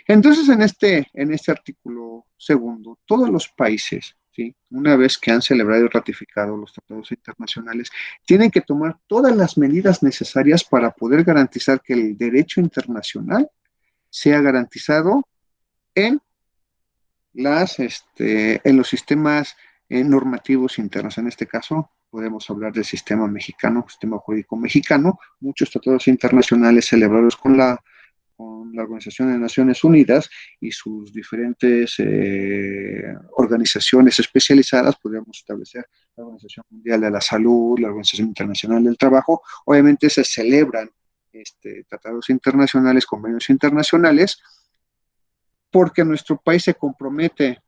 Entonces, en este artículo segundo, todos los países, ¿sí?, una vez que han celebrado y ratificado los tratados internacionales, tienen que tomar todas las medidas necesarias para poder garantizar que el derecho internacional sea garantizado en, en los sistemas normativos internos. En este caso, podemos hablar del sistema mexicano, sistema jurídico mexicano, muchos tratados internacionales celebrados con la Organización de Naciones Unidas y sus diferentes organizaciones especializadas, podríamos establecer la Organización Mundial de la Salud, la Organización Internacional del Trabajo. Obviamente se celebran tratados internacionales, convenios internacionales, porque nuestro país se compromete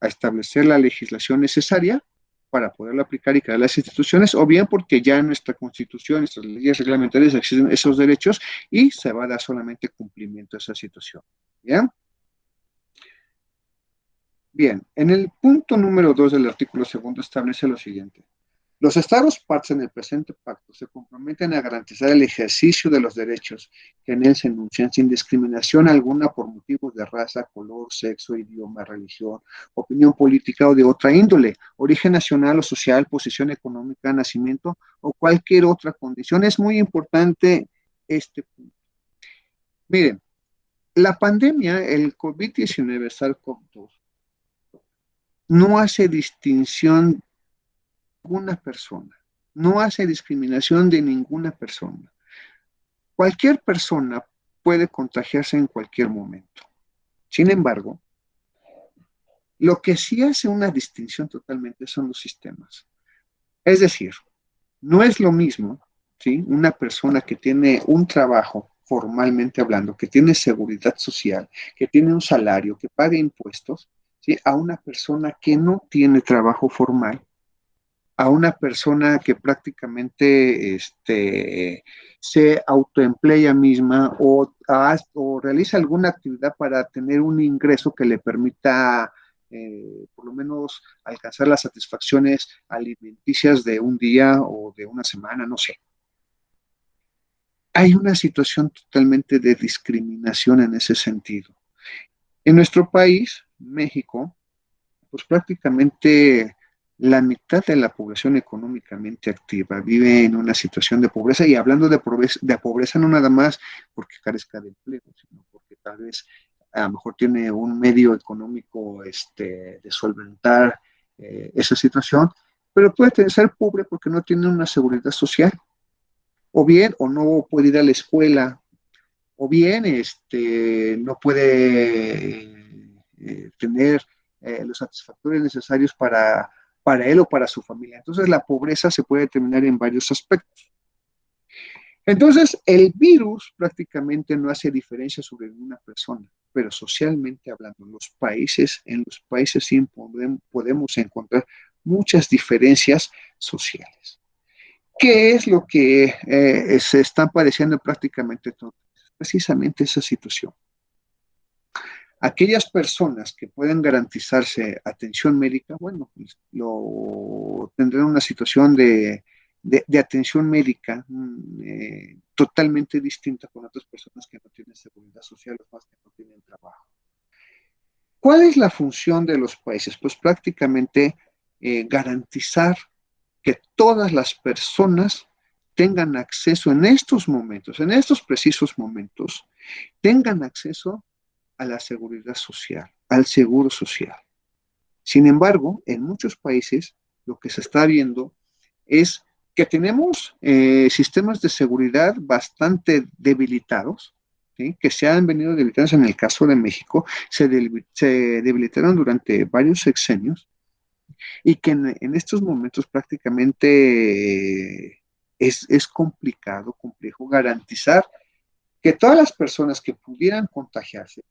a establecer la legislación necesaria para poderlo aplicar y crear las instituciones, o bien porque ya en nuestra Constitución, nuestras leyes reglamentarias existen esos derechos y se va a dar solamente cumplimiento a esa situación. ¿Bien? Bien, en el punto número 2 del artículo segundo establece lo siguiente. Los Estados partes en el presente pacto se comprometen a garantizar el ejercicio de los derechos que en él se enuncian sin discriminación alguna por motivos de raza, color, sexo, idioma, religión, opinión política o de otra índole, origen nacional o social, posición económica, nacimiento o cualquier otra condición. Es muy importante este punto. Miren, la pandemia, el COVID-19, SARS-CoV-2, no hace distinción de ninguna persona, no hace discriminación de ninguna persona. Cualquier persona puede contagiarse en cualquier momento. Sin embargo, lo que sí hace una distinción totalmente son los sistemas. Es decir, no es lo mismo, ¿sí? Una persona que tiene un trabajo, formalmente hablando, que tiene seguridad social, que tiene un salario, que paga impuestos, ¿sí? A una persona que no tiene trabajo formal, a una persona que prácticamente se autoemplea ella misma o realiza alguna actividad para tener un ingreso que le permita por lo menos alcanzar las satisfacciones alimenticias de un día o de una semana, no sé. Hay una situación totalmente de discriminación en ese sentido. En nuestro país, México, pues prácticamente la mitad de la población económicamente activa vive en una situación de pobreza, y hablando de pobreza no nada más porque carezca de empleo, sino porque tal vez a lo mejor tiene un medio económico de solventar esa situación, pero puede ser pobre porque no tiene una seguridad social, o bien, o no puede ir a la escuela, o bien no puede tener los satisfactores necesarios para él o para su familia. Entonces la pobreza se puede determinar en varios aspectos. Entonces el virus prácticamente no hace diferencia sobre una persona, pero socialmente hablando, en los países sí podemos encontrar muchas diferencias sociales. ¿Qué es lo que se están padeciendo prácticamente todos? Precisamente esa situación. Aquellas personas que pueden garantizarse atención médica, bueno, pues lo tendrán una situación de atención médica totalmente distinta con otras personas que no tienen seguridad social o más que no tienen trabajo. ¿Cuál es la función de los países? Pues prácticamente garantizar que todas las personas tengan acceso en estos momentos, en estos precisos momentos, tengan acceso a la seguridad social, al seguro social. Sin embargo, en muchos países lo que se está viendo es que tenemos sistemas de seguridad bastante debilitados, ¿sí? Que se han venido debilitando. En el caso de México, se debilitaron durante varios sexenios, y que en estos momentos prácticamente es complicado, complejo garantizar que todas las personas que pudieran contagiarse,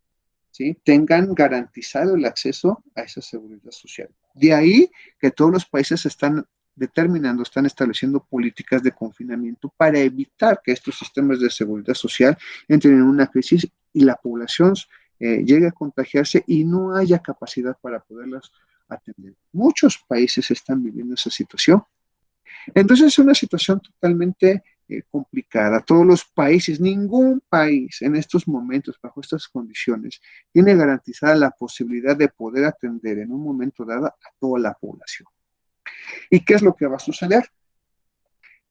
¿sí? Tengan garantizado el acceso a esa seguridad social. De ahí que todos los países están determinando, están estableciendo políticas de confinamiento para evitar que estos sistemas de seguridad social entren en una crisis y la población llegue a contagiarse y no haya capacidad para poderlas atender. Muchos países están viviendo esa situación. Entonces es una situación totalmente complicada. Todos los países, ningún país en estos momentos, bajo estas condiciones, tiene garantizada la posibilidad de poder atender en un momento dado a toda la población. ¿Y qué es lo que va a suceder?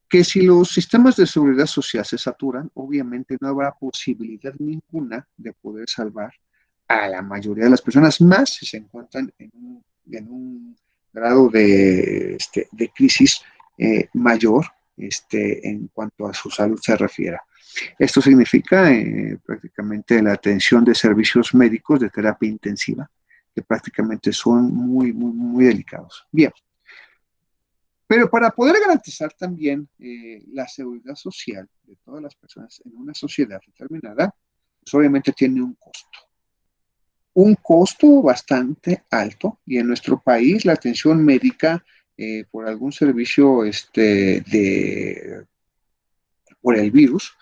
Que si los sistemas de seguridad social se saturan, obviamente no habrá posibilidad ninguna de poder salvar a la mayoría de las personas, más si se encuentran en un grado de crisis mayor en cuanto a su salud se refiere. Esto significa prácticamente la atención de servicios médicos de terapia intensiva, que prácticamente son muy, muy, muy delicados. Bien, pero para poder garantizar también la seguridad social de todas las personas en una sociedad determinada, pues obviamente tiene un costo bastante alto, y en nuestro país la atención médica por algún servicio por el virus,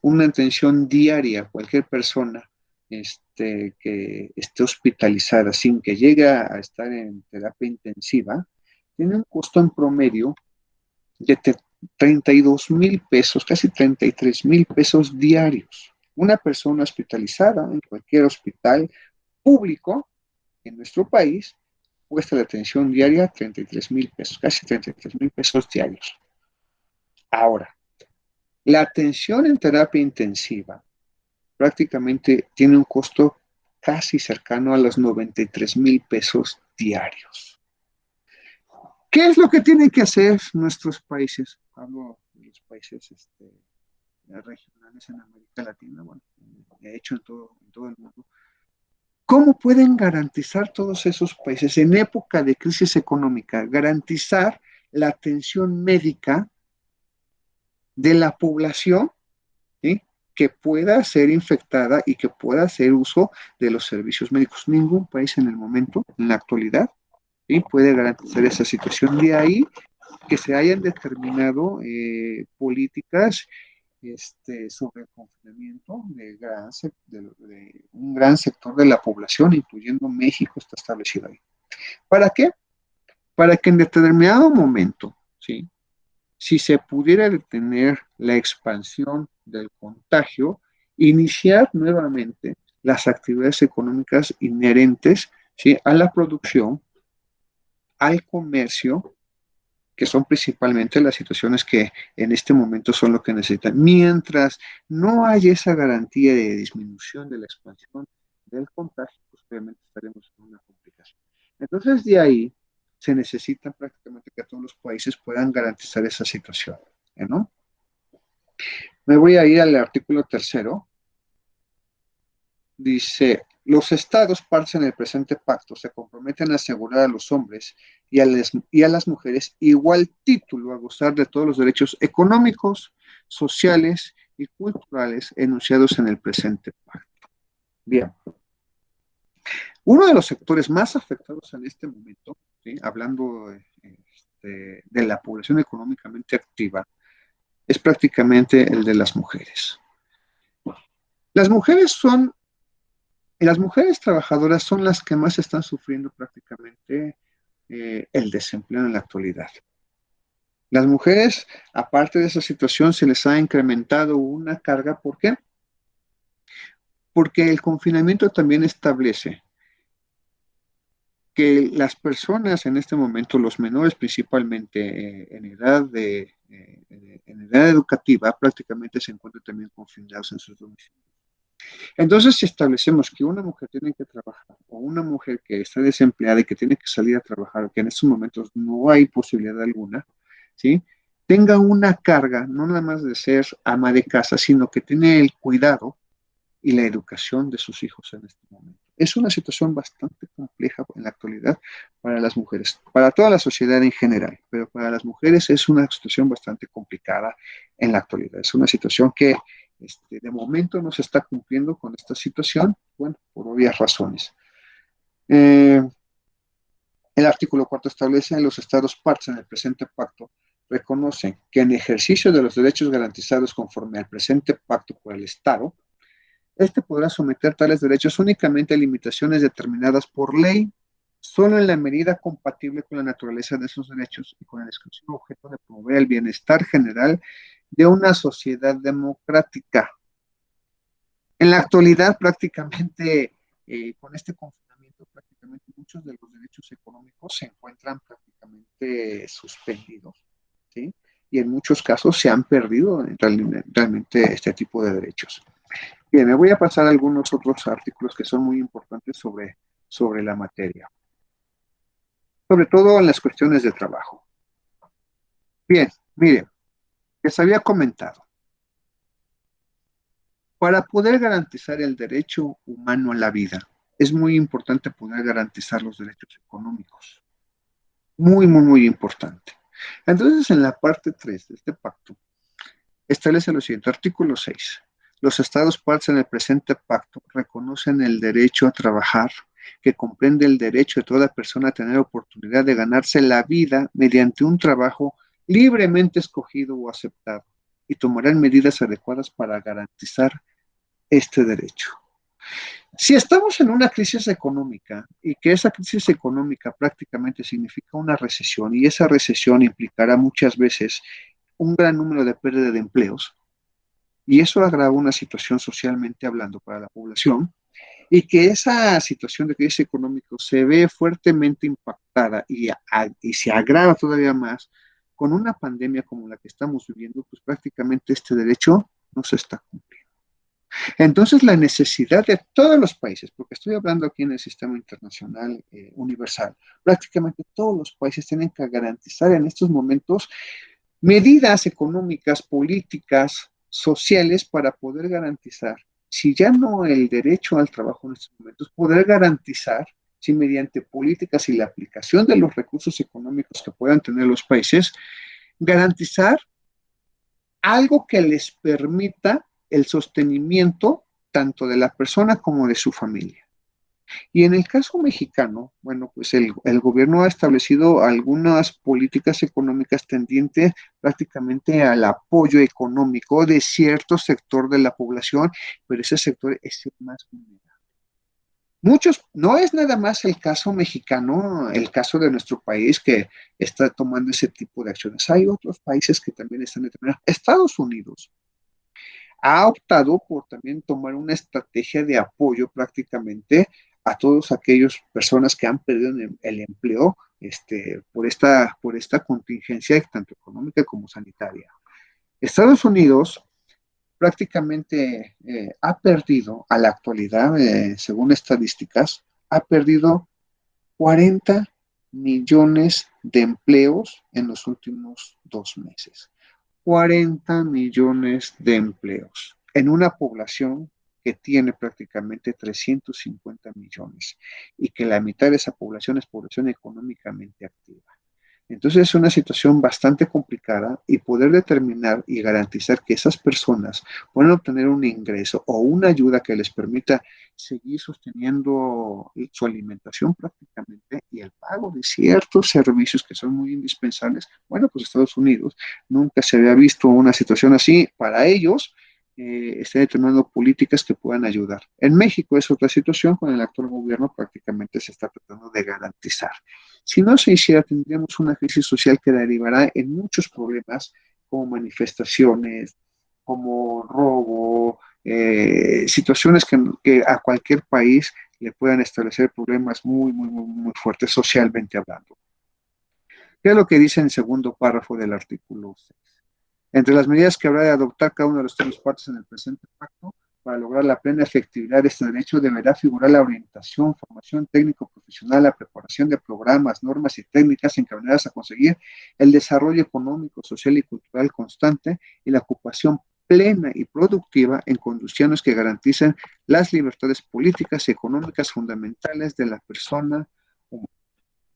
una atención diaria a cualquier persona que esté hospitalizada sin que llegue a estar en terapia intensiva, tiene un costo en promedio de 32,000 pesos, casi 33,000 pesos diarios. Una persona hospitalizada en cualquier hospital público en nuestro país cuesta la atención diaria 33,000 pesos, casi 33,000 pesos diarios. Ahora, la atención en terapia intensiva prácticamente tiene un costo casi cercano a los 93,000 pesos diarios. ¿Qué es lo que tienen que hacer nuestros países? Hablo de los países regionales en América Latina, bueno, de hecho en todo el mundo. ¿Cómo pueden garantizar todos esos países en época de crisis económica, garantizar la atención médica de la población, ¿sí?, que pueda ser infectada y que pueda hacer uso de los servicios médicos? Ningún país en el momento, en la actualidad, ¿sí?, puede garantizar esa situación. De ahí que se hayan determinado políticas sobre el confinamiento de un gran sector de la población, incluyendo México, está establecido ahí. ¿Para qué? Para que en determinado momento, ¿sí?, si se pudiera detener la expansión del contagio, iniciar nuevamente las actividades económicas inherentes, ¿sí?, a la producción, al comercio, que son principalmente las situaciones que en este momento son lo que necesitan. Mientras no haya esa garantía de disminución de la expansión del contagio, pues obviamente estaremos en una complicación. Entonces, de ahí se necesita prácticamente que todos los países puedan garantizar esa situación, ¿no? Me voy a ir al artículo 3. Dice, los estados partes en el presente pacto se comprometen a asegurar a los hombres y a las mujeres igual título a gozar de todos los derechos económicos, sociales y culturales enunciados en el presente pacto. Bien, uno de los sectores más afectados en este momento, ¿sí?, hablando de la población económicamente activa, es prácticamente el de las mujeres. Las mujeres son Las mujeres trabajadoras son las que más están sufriendo prácticamente el desempleo en la actualidad. Las mujeres, aparte de esa situación, se les ha incrementado una carga. ¿Por qué? Porque el confinamiento también establece que las personas en este momento, los menores principalmente en edad educativa, prácticamente se encuentran también confinados en sus domicilios. Entonces, si establecemos que una mujer tiene que trabajar o una mujer que está desempleada y que tiene que salir a trabajar, que en estos momentos no hay posibilidad alguna, ¿sí?, tenga una carga, no nada más de ser ama de casa, sino que tiene el cuidado y la educación de sus hijos en este momento. Es una situación bastante compleja en la actualidad para las mujeres, para toda la sociedad en general, pero para las mujeres es una situación bastante complicada en la actualidad. Es una situación que de momento no se está cumpliendo con esta situación, bueno, por obvias razones. El artículo 4 establece: los estados partes en el presente pacto reconocen que en ejercicio de los derechos garantizados conforme al presente pacto por el Estado, este podrá someter tales derechos únicamente a limitaciones determinadas por ley, solo en la medida compatible con la naturaleza de esos derechos y con el exclusivo objeto de promover el bienestar general de una sociedad democrática. En la actualidad, prácticamente, con este confinamiento, prácticamente muchos de los derechos económicos se encuentran prácticamente suspendidos, ¿sí? Y en muchos casos se han perdido realmente este tipo de derechos. Bien, me voy a pasar a algunos otros artículos que son muy importantes sobre la materia, sobre todo en las cuestiones de trabajo. Bien, miren, les había comentado, para poder garantizar el derecho humano a la vida, es muy importante poder garantizar los derechos económicos. Muy, muy, muy importante. Entonces, en la parte 3 de este pacto, establece lo siguiente: artículo 6. Los estados partes en el presente pacto reconocen el derecho a trabajar, que comprende el derecho de toda persona a tener oportunidad de ganarse la vida mediante un trabajo libremente escogido o aceptado, y tomarán medidas adecuadas para garantizar este derecho. Si estamos en una crisis económica y que esa crisis económica prácticamente significa una recesión y esa recesión implicará muchas veces un gran número de pérdida de empleos y eso agrava una situación socialmente hablando para la población y que esa situación de crisis económica se ve fuertemente impactada y se agrava todavía más con una pandemia como la que estamos viviendo, pues prácticamente este derecho no se está cumpliendo. Entonces, la necesidad de todos los países, porque estoy hablando aquí en el sistema internacional universal, prácticamente todos los países tienen que garantizar en estos momentos medidas económicas, políticas, sociales para poder garantizar, si ya no el derecho al trabajo en estos momentos, poder garantizar, si mediante políticas y la aplicación de los recursos económicos que puedan tener los países, garantizar algo que les permita el sostenimiento tanto de la persona como de su familia. Y en el caso mexicano, bueno, pues el gobierno ha establecido algunas políticas económicas tendientes prácticamente al apoyo económico de cierto sector de la población, pero ese sector es el más vulnerable. Muchos, no es nada más el caso mexicano, el caso de nuestro país que está tomando ese tipo de acciones. Hay otros países que también están determinados. Estados Unidos ha optado por también tomar una estrategia de apoyo prácticamente a todas aquellas personas que han perdido el empleo por esta contingencia tanto económica como sanitaria. Estados Unidos prácticamente ha perdido a la actualidad, según estadísticas, ha perdido 40 millones de empleos en los últimos 2 meses. 40 millones de empleos en una población que tiene prácticamente 350 millones y que la mitad de esa población es población económicamente activa. Entonces es una situación bastante complicada y poder determinar y garantizar que esas personas puedan obtener un ingreso o una ayuda que les permita seguir sosteniendo su alimentación prácticamente y el pago de ciertos servicios que son muy indispensables. Bueno, pues Estados Unidos nunca se había visto una situación así para ellos. Está determinando políticas que puedan ayudar. En México es otra situación, con el actual gobierno prácticamente se está tratando de garantizar. Si no se hiciera, tendríamos una crisis social que derivará en muchos problemas como manifestaciones, como robo, situaciones que a cualquier país le puedan establecer problemas muy fuertes socialmente hablando. ¿Qué es lo que dice en el segundo párrafo del artículo 6? Entre las medidas que habrá de adoptar cada una de las tres partes en el presente pacto, para lograr la plena efectividad de este derecho deberá figurar la orientación, formación técnico-profesional, la preparación de programas, normas y técnicas encaminadas a conseguir el desarrollo económico, social y cultural constante y la ocupación plena y productiva en condiciones que garanticen las libertades políticas y económicas fundamentales de la persona humana.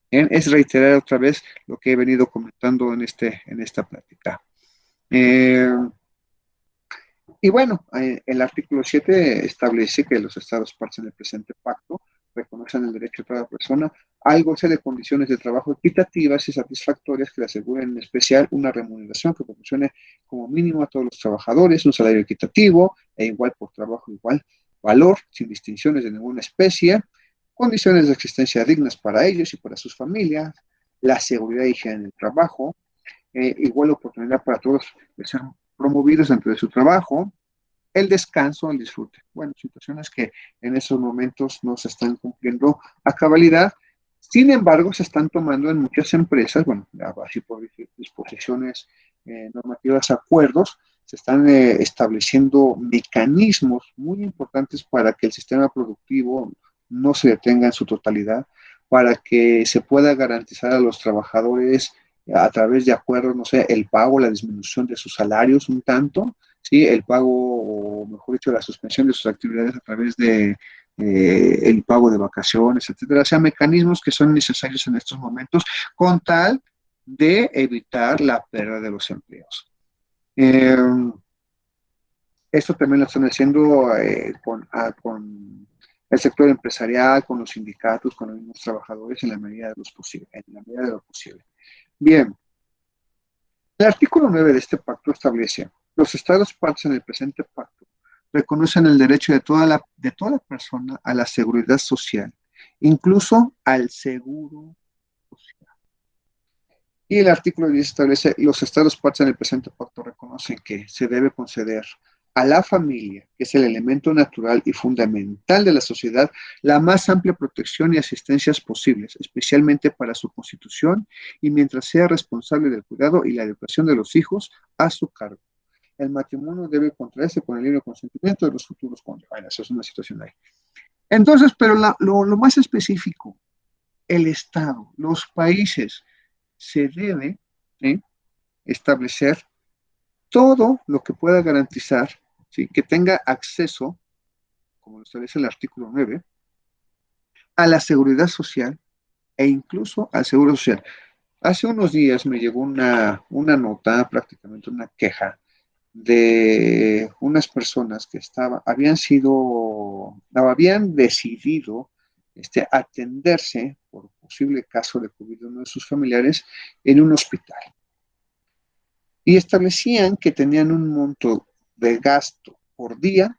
Es reiterar otra vez lo que he venido comentando en esta plática. Eh, y bueno, el artículo 7 establece que los estados partes en el presente pacto reconocen el derecho de toda persona al goce de condiciones de trabajo equitativas y satisfactorias que le aseguren en especial una remuneración que proporcione como mínimo a todos los trabajadores un salario equitativo e igual por trabajo, igual valor, sin distinciones de ninguna especie, condiciones de existencia dignas para ellos y para sus familias, la seguridad y higiene en el trabajo, igual oportunidad para todos de ser promovidos dentro de su trabajo, el descanso, el disfrute. Bueno, situaciones que en esos momentos no se están cumpliendo a cabalidad. Sin embargo, se están tomando en muchas empresas, bueno, así por disposiciones normativas, acuerdos, se están estableciendo mecanismos muy importantes para que el sistema productivo no se detenga en su totalidad, para que se pueda garantizar a los trabajadores a través de acuerdos, no sé, el pago, la disminución de sus salarios un tanto, ¿sí? El pago, o mejor dicho, la suspensión de sus actividades a través de el pago de vacaciones, etcétera. O sea, mecanismos que son necesarios en estos momentos con tal de evitar la pérdida de los empleos. Eh, Esto también lo están haciendo con el sector empresarial, con los sindicatos, con los mismos trabajadores en la medida de lo posible. En la medida de lo posible. Bien, el artículo 9 de este pacto establece: los estados partes en el presente pacto reconocen el derecho de toda la persona a la seguridad social, incluso al seguro social. Y el artículo 10 establece, los estados partes en el presente pacto reconocen que se debe conceder a la familia, que es el elemento natural y fundamental de la sociedad, la más amplia protección y asistencias posibles, especialmente para su constitución y mientras sea responsable del cuidado y la educación de los hijos a su cargo. El matrimonio debe contraerse con el libre consentimiento de los futuros cónyuges. Bueno, esa es una situación ahí. Entonces, pero lo más específico, el Estado, los países, se debe, ¿sí?, establecer todo lo que pueda garantizar, ¿sí?, que tenga acceso, como lo establece el artículo 9, a la seguridad social e incluso al seguro social. Hace unos días me llegó una nota, prácticamente una queja, de unas personas que habían decidido atenderse por posible caso de COVID de uno de sus familiares en un hospital. Y establecían que tenían un monto de gasto por día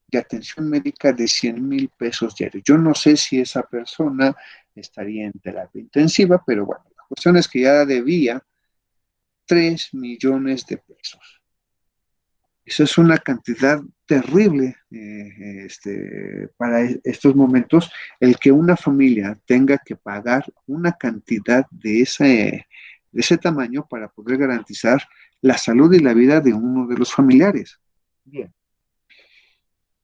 de atención médica de 100,000 pesos diarios. Yo no sé si esa persona estaría en terapia intensiva, pero bueno, la cuestión es que ya debía 3 millones de pesos. Eso es una cantidad terrible para estos momentos, el que una familia tenga que pagar una cantidad de ese tamaño para poder garantizar la salud y la vida de uno de los familiares. Bien.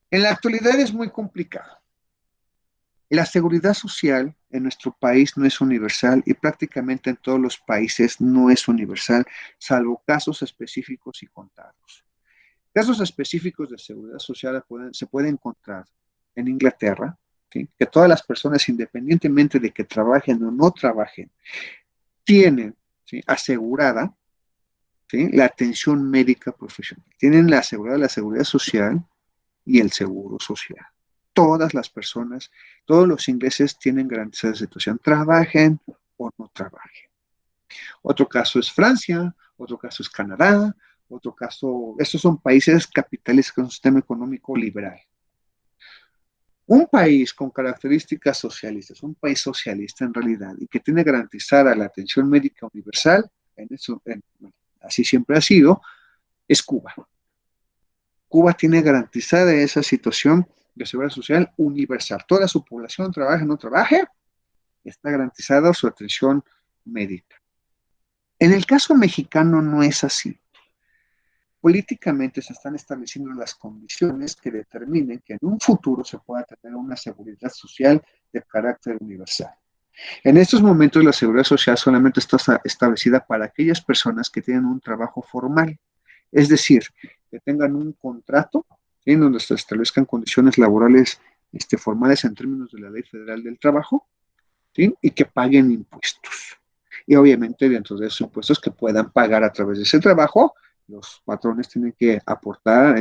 En la actualidad es muy complicado. La seguridad social en nuestro país no es universal y prácticamente en todos los países no es universal, salvo casos específicos y contados. Casos específicos de seguridad social se pueden encontrar en Inglaterra, ¿sí?, que todas las personas, independientemente de que trabajen o no trabajen, tienen, ¿sí?, asegurada, ¿sí?, la atención médica profesional. Tienen asegurada la seguridad social y el seguro social. Todas las personas, todos los ingleses tienen garantizada esa situación, trabajen o no trabajen. Otro caso es Francia, otro caso es Canadá, otro caso, estos son países capitales con un sistema económico liberal. Un país con características socialistas, un país socialista en realidad, y que tiene garantizada la atención médica universal, así siempre ha sido, es Cuba. Cuba tiene garantizada esa situación de seguridad social universal. Toda su población, trabaje o no trabaje, está garantizada su atención médica. En el caso mexicano no es así. Políticamente se están estableciendo las condiciones que determinen que en un futuro se pueda tener una seguridad social de carácter universal. En estos momentos la seguridad social solamente está establecida para aquellas personas que tienen un trabajo formal, es decir, que tengan un contrato en donde se establezcan condiciones laborales formales en términos de la Ley Federal del Trabajo, ¿sí?, y que paguen impuestos. Y obviamente dentro de esos impuestos que puedan pagar a través de ese trabajo, los patrones tienen que aportar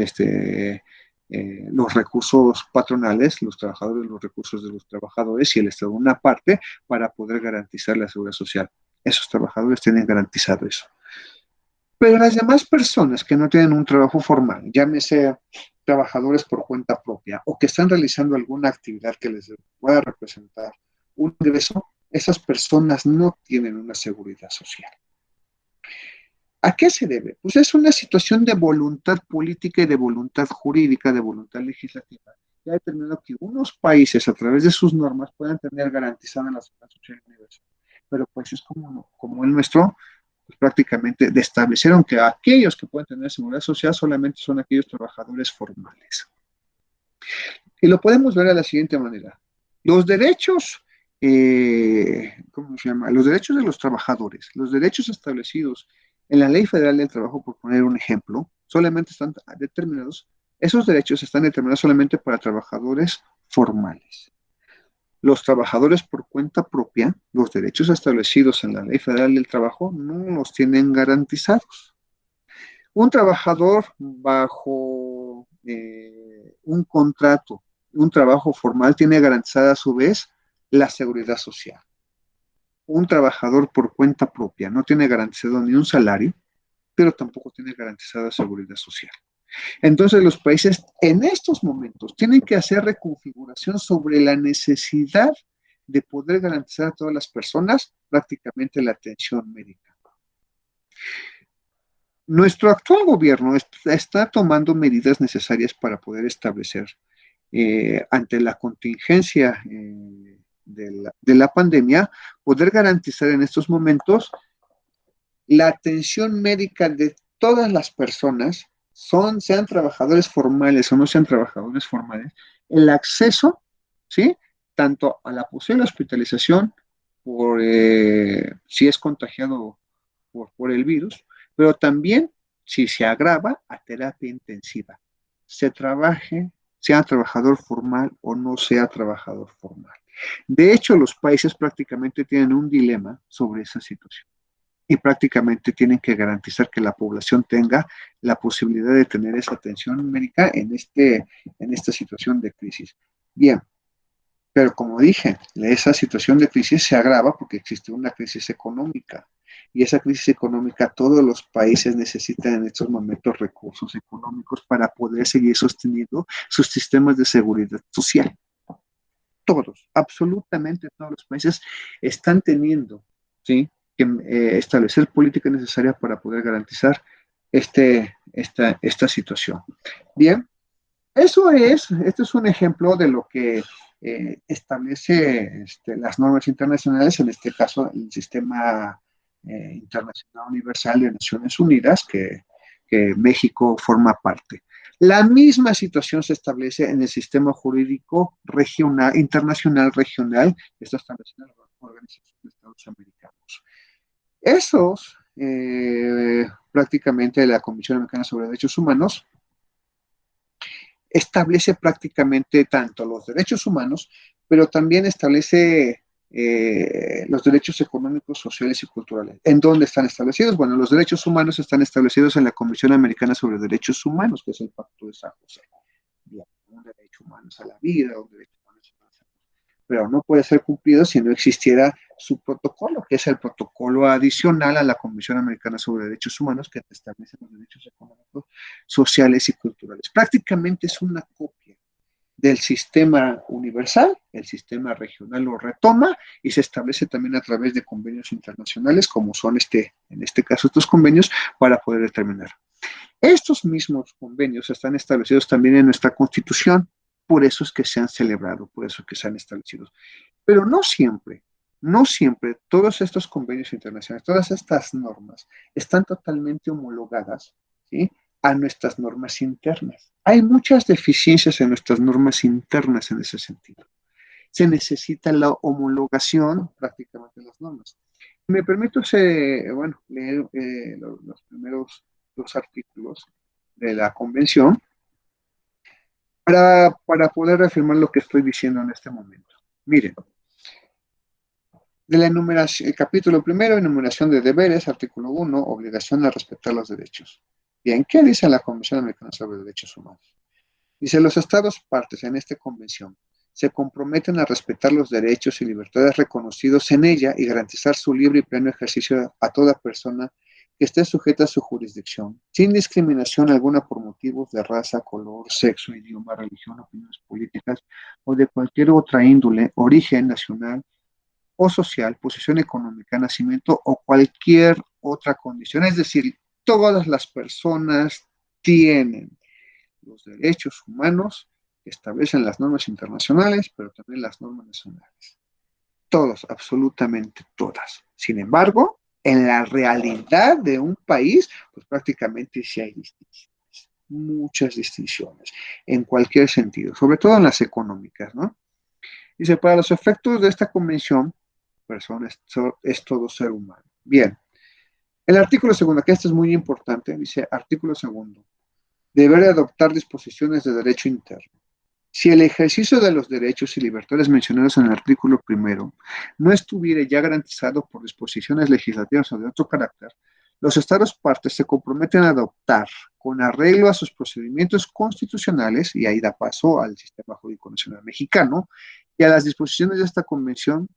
los recursos patronales, los trabajadores, los recursos de los trabajadores y el Estado una parte para poder garantizar la seguridad social. Esos trabajadores tienen garantizado eso. Pero las demás personas que no tienen un trabajo formal, llámese trabajadores por cuenta propia o que están realizando alguna actividad que les pueda representar un ingreso, esas personas no tienen una seguridad social. ¿A qué se debe? Pues es una situación de voluntad política y de voluntad jurídica, de voluntad legislativa, que ha determinado que unos países, a través de sus normas, puedan tener garantizada la seguridad social universal. Pero países como el nuestro, pues prácticamente establecieron que aquellos que pueden tener seguridad social solamente son aquellos trabajadores formales. Y lo podemos ver de la siguiente manera. Los derechos, ¿cómo se llama? Los derechos de los trabajadores, los derechos establecidos en la Ley Federal del Trabajo, por poner un ejemplo, solamente están determinados, esos derechos están determinados solamente para trabajadores formales. Los trabajadores por cuenta propia, los derechos establecidos en la Ley Federal del Trabajo no los tienen garantizados. Un trabajador bajo un contrato, un trabajo formal, tiene garantizada a su vez la seguridad social. Un trabajador por cuenta propia no tiene garantizado ni un salario, pero tampoco tiene garantizada seguridad social. Entonces los países en estos momentos tienen que hacer reconfiguración sobre la necesidad de poder garantizar a todas las personas prácticamente la atención médica. Nuestro actual gobierno está tomando medidas necesarias para poder establecer ante la contingencia de la pandemia, poder garantizar en estos momentos la atención médica de todas las personas, sean trabajadores formales o no sean trabajadores formales, el acceso, ¿sí? Tanto a la posible hospitalización por si es contagiado por el virus, pero también si se agrava a terapia intensiva, se trabaje, sea trabajador formal o no sea trabajador formal. De hecho, los países prácticamente tienen un dilema sobre esa situación y prácticamente tienen que garantizar que la población tenga la posibilidad de tener esa atención médica en esta situación de crisis. Bien, pero como dije, esa situación de crisis se agrava porque existe una crisis económica. Y esa crisis económica, todos los países necesitan en estos momentos recursos económicos para poder seguir sosteniendo sus sistemas de seguridad social. Todos, absolutamente todos los países están teniendo, ¿sí?, que establecer políticas necesarias para poder garantizar esta situación. Bien, este es un ejemplo de lo que establece las normas internacionales, en este caso el Sistema Internacional Universal de Naciones Unidas, que México forma parte. La misma situación se establece en el sistema jurídico regional, internacional regional, que está establecido en la Organización de Estados Americanos. Esos, prácticamente la Comisión Americana sobre Derechos Humanos, establece prácticamente tanto los derechos humanos, pero también establece los derechos económicos, sociales y culturales. ¿En dónde están establecidos? Bueno, los derechos humanos están establecidos en la Comisión Americana sobre Derechos Humanos, que es el Pacto de San José. Un derecho humano a la vida, un derecho humano a la salud, pero no puede ser cumplido si no existiera su protocolo, que es el protocolo adicional a la Convención Americana sobre Derechos Humanos, que establece los derechos económicos, sociales y culturales. Prácticamente es una copia del sistema universal, el sistema regional lo retoma y se establece también a través de convenios internacionales, como son en este caso estos convenios, para poder determinar. Estos mismos convenios están establecidos también en nuestra Constitución, por eso es que se han celebrado, por eso es que se han establecido. Pero no siempre todos estos convenios internacionales, todas estas normas están totalmente homologadas, ¿sí?, a nuestras normas internas. Hay muchas deficiencias en nuestras normas internas en ese sentido. Se necesita la homologación prácticamente de las normas. Me permito leer los primeros dos artículos de la convención para poder reafirmar lo que estoy diciendo en este momento. Miren, de la enumeración, el capítulo primero, enumeración de deberes, artículo 1, obligación a respetar los derechos. Bien, ¿qué dice la Convención Americana sobre Derechos Humanos? Dice, los estados partes en esta convención se comprometen a respetar los derechos y libertades reconocidos en ella y garantizar su libre y pleno ejercicio a toda persona que esté sujeta a su jurisdicción, sin discriminación alguna por motivos de raza, color, sexo, idioma, religión, opiniones políticas o de cualquier otra índole, origen nacional o social, posición económica, nacimiento o cualquier otra condición. Es decir, todas las personas tienen los derechos humanos que establecen las normas internacionales, pero también las normas nacionales. Todos, absolutamente todas. Sin embargo, en la realidad de un país, pues prácticamente sí hay distinciones, muchas distinciones, en cualquier sentido, sobre todo en las económicas, ¿no? Dice, para los efectos de esta convención, persona es todo ser humano. Bien, el artículo segundo, que esto es muy importante, dice, artículo segundo, deber adoptar disposiciones de derecho interno. Si el ejercicio de los derechos y libertades mencionados en el artículo primero no estuviera ya garantizado por disposiciones legislativas o de otro carácter, los estados partes se comprometen a adoptar, con arreglo a sus procedimientos constitucionales, y ahí da paso al sistema jurídico nacional mexicano, y a las disposiciones de esta convención,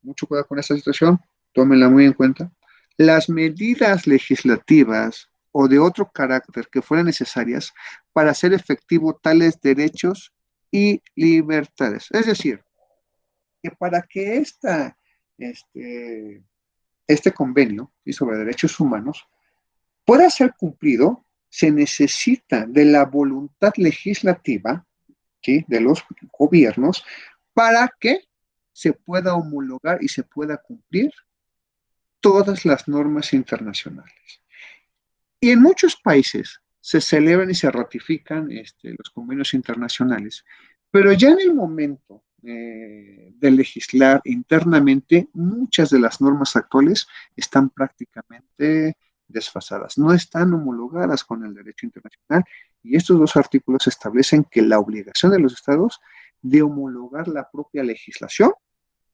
mucho cuidado con esta situación, tómenla muy en cuenta, las medidas legislativas o de otro carácter que fueran necesarias para hacer efectivo tales derechos y libertades. Es decir, que para que este convenio sobre derechos humanos pueda ser cumplido, se necesita de la voluntad legislativa, ¿sí?, de los gobiernos para que se pueda homologar y se pueda cumplir todas las normas internacionales. Y en muchos países se celebran y se ratifican los convenios internacionales, pero ya en el momento de legislar internamente, muchas de las normas actuales están prácticamente desfasadas, no están homologadas con el derecho internacional, y estos dos artículos establecen que la obligación de los estados de homologar la propia legislación,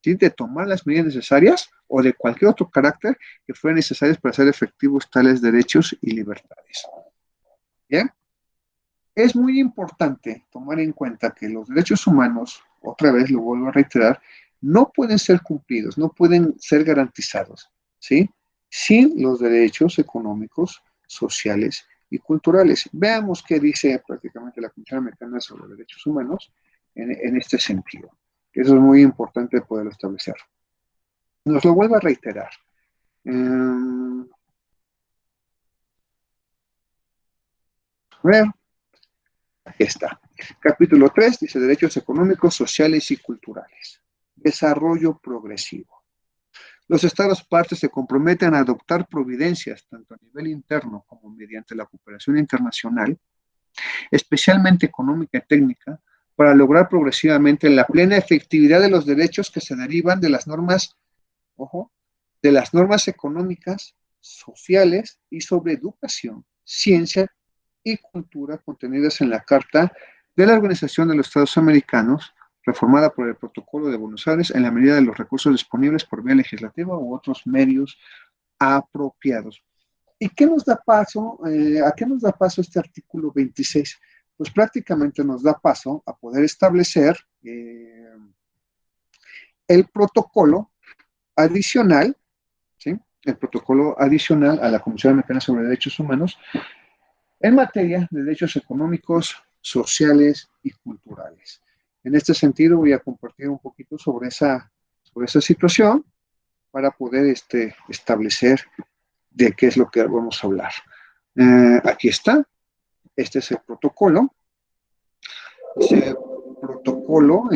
¿sí?, de tomar las medidas necesarias o de cualquier otro carácter que fueran necesarias para hacer efectivos tales derechos y libertades. ¿Bien? Es muy importante tomar en cuenta que los derechos humanos, otra vez lo vuelvo a reiterar, no pueden ser cumplidos, no pueden ser garantizados, ¿sí?, sin los derechos económicos, sociales y culturales. Veamos qué dice prácticamente la Comisión Americana sobre Derechos Humanos en este sentido. Eso es muy importante poderlo establecer. Nos lo vuelvo a reiterar. A ver, aquí está. Capítulo 3 dice derechos económicos, sociales y culturales. Desarrollo progresivo. Los estados partes se comprometen a adoptar providencias, tanto a nivel interno como mediante la cooperación internacional, especialmente económica y técnica, para lograr progresivamente la plena efectividad de los derechos que se derivan de las normas, ojo, de las normas económicas, sociales y sobre educación, ciencia y cultura contenidas en la Carta de la Organización de los Estados Americanos, reformada por el Protocolo de Buenos Aires en la medida de los recursos disponibles por vía legislativa u otros medios apropiados. ¿Y qué nos da paso? ¿A qué nos da paso este artículo 26? Pues prácticamente nos da paso a poder establecer el protocolo adicional, ¿sí?, el protocolo adicional a la Comisión Americana sobre Derechos Humanos en materia de derechos económicos, sociales y culturales. En este sentido, voy a compartir un poquito sobre esa situación para poder establecer de qué es lo que vamos a hablar. Aquí está. Este es el protocolo. Ese protocolo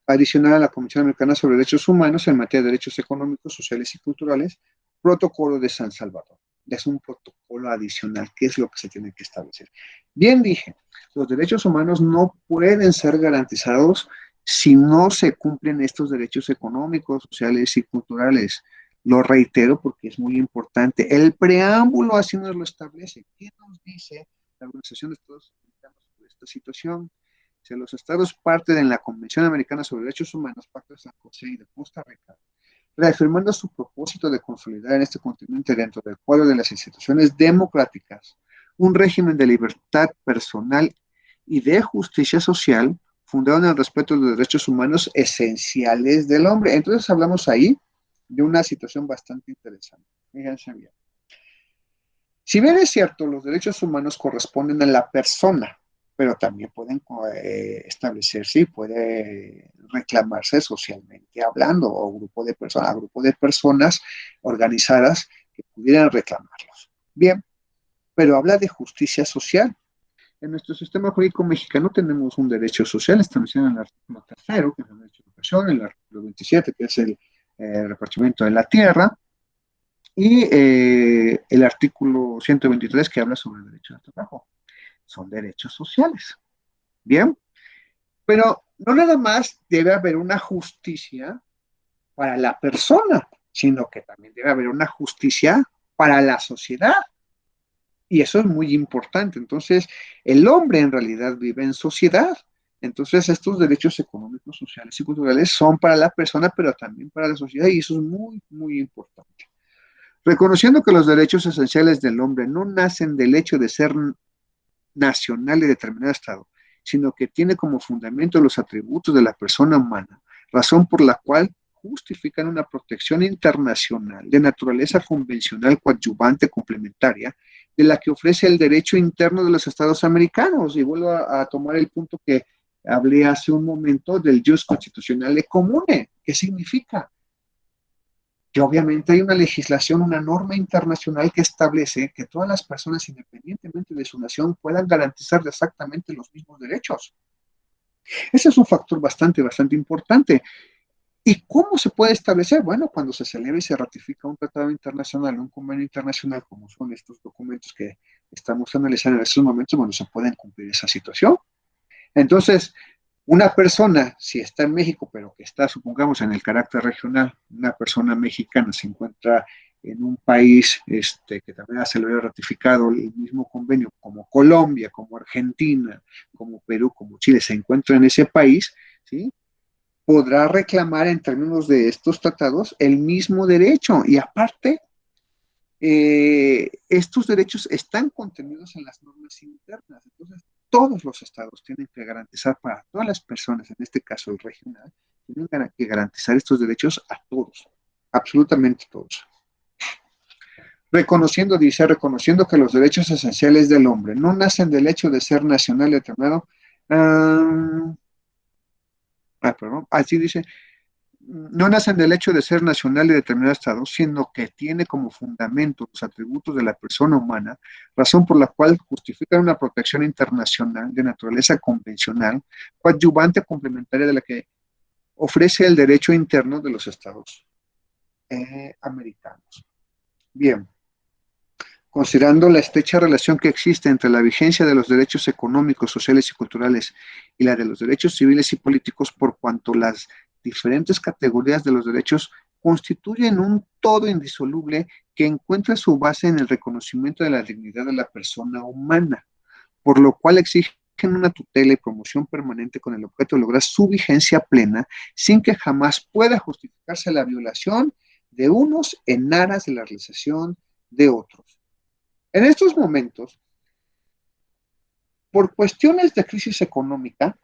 adicional a la Comisión Americana sobre Derechos Humanos en materia de derechos económicos, sociales y culturales, Protocolo de San Salvador. Es un protocolo adicional, que es lo que se tiene que establecer. Bien dije, los derechos humanos no pueden ser garantizados si no se cumplen estos derechos económicos, sociales y culturales. Lo reitero porque es muy importante. El preámbulo así nos lo establece. ¿Qué nos dice la Organización de Estados Americanos sobre esta situación? Si los estados parten en la Convención Americana sobre Derechos Humanos, Pacto de San José y de Costa Rica, reafirmando su propósito de consolidar en este continente dentro del cuadro de las instituciones democráticas un régimen de libertad personal y de justicia social fundado en el respeto de los derechos humanos esenciales del hombre. Entonces hablamos ahí de una situación bastante interesante. Fíjense bien. Si bien es cierto, los derechos humanos corresponden a la persona, pero también pueden establecerse y puede reclamarse socialmente hablando, o a grupo de personas organizadas que pudieran reclamarlos. Bien, pero habla de justicia social. En nuestro sistema jurídico mexicano tenemos un derecho social establecido en el artículo 3, que es el derecho a educación, el artículo 27, que es el repartimiento de la tierra, y el artículo 123, que habla sobre el derecho al trabajo. Son derechos sociales. Bien, pero no nada más debe haber una justicia para la persona, sino que también debe haber una justicia para la sociedad. Y eso es muy importante. Entonces, el hombre en realidad vive en sociedad. Entonces, estos derechos económicos, sociales y culturales son para la persona, pero también para la sociedad, y eso es muy, muy importante. Reconociendo que los derechos esenciales del hombre no nacen del hecho de ser nacional de determinado Estado, sino que tiene como fundamento los atributos de la persona humana, razón por la cual justifican una protección internacional de naturaleza convencional, coadyuvante, complementaria, de la que ofrece el derecho interno de los Estados americanos. Y vuelvo a tomar el punto que hablé hace un momento del jus constitucionale comune. ¿Qué significa? Que obviamente hay una legislación, una norma internacional que establece que todas las personas, independientemente de su nación, puedan garantizar exactamente los mismos derechos. Ese es un factor bastante importante. ¿Y cómo se puede establecer? Bueno, cuando se celebra y se ratifica un tratado internacional, un convenio internacional, como son estos documentos que estamos analizando en estos momentos, bueno, se pueden cumplir esa situación. Entonces, una persona, si está en México, pero que está, supongamos, en el carácter regional, una persona mexicana se encuentra en un país que también se lo había ratificado el mismo convenio, como Colombia, como Argentina, como Perú, como Chile, se encuentra en ese país, ¿sí? Podrá reclamar en términos de estos tratados el mismo derecho. Y aparte, estos derechos están contenidos en las normas internas. Entonces, todos los estados tienen que garantizar para todas las personas, en este caso el regional, tienen que garantizar estos derechos a todos, absolutamente todos. Reconociendo que los derechos esenciales del hombre no nacen del hecho de ser nacional determinado. Perdón, así dice, no nacen del hecho de ser nacional de determinado Estado, sino que tiene como fundamento los atributos de la persona humana, razón por la cual justifican una protección internacional de naturaleza convencional, coadyuvante complementaria de la que ofrece el derecho interno de los Estados americanos. Bien, considerando la estrecha relación que existe entre la vigencia de los derechos económicos, sociales y culturales y la de los derechos civiles y políticos, por cuanto las diferentes categorías de los derechos constituyen un todo indisoluble que encuentra su base en el reconocimiento de la dignidad de la persona humana, por lo cual exigen una tutela y promoción permanente con el objeto de lograr su vigencia plena, sin que jamás pueda justificarse la violación de unos en aras de la realización de otros. En estos momentos, por cuestiones de crisis económica,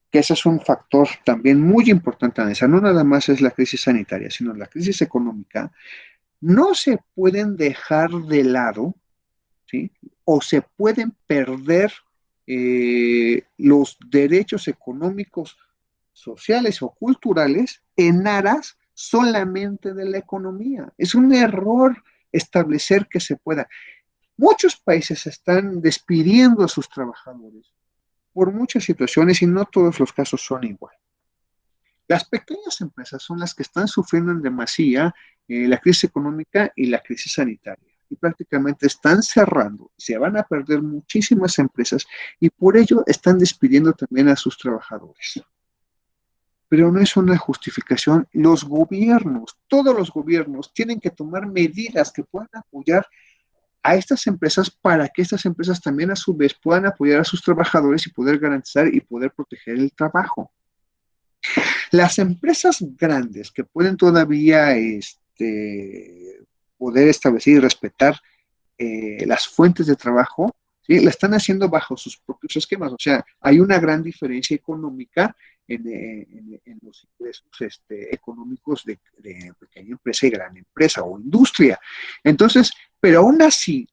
que ese es un factor también muy importante a analizar, no nada más es la crisis sanitaria, sino la crisis económica, no se pueden dejar de lado, ¿sí? O se pueden perder los derechos económicos, sociales o culturales en aras solamente de la economía. Es un error establecer que se pueda. Muchos países están despidiendo a sus trabajadores por muchas situaciones y no todos los casos son igual. Las pequeñas empresas son las que están sufriendo en demasía la crisis económica y la crisis sanitaria. Y prácticamente están cerrando, se van a perder muchísimas empresas y por ello están despidiendo también a sus trabajadores. Pero no es una justificación. Los gobiernos, todos los gobiernos, tienen que tomar medidas que puedan apoyar a estas empresas para que estas empresas también a su vez puedan apoyar a sus trabajadores y poder garantizar y poder proteger el trabajo. Las empresas grandes que pueden todavía poder establecer y respetar las fuentes de trabajo, ¿sí? La están haciendo bajo sus propios esquemas. O sea, hay una gran diferencia económica en los ingresos económicos de pequeña empresa y gran empresa o industria. Entonces, pero aún así,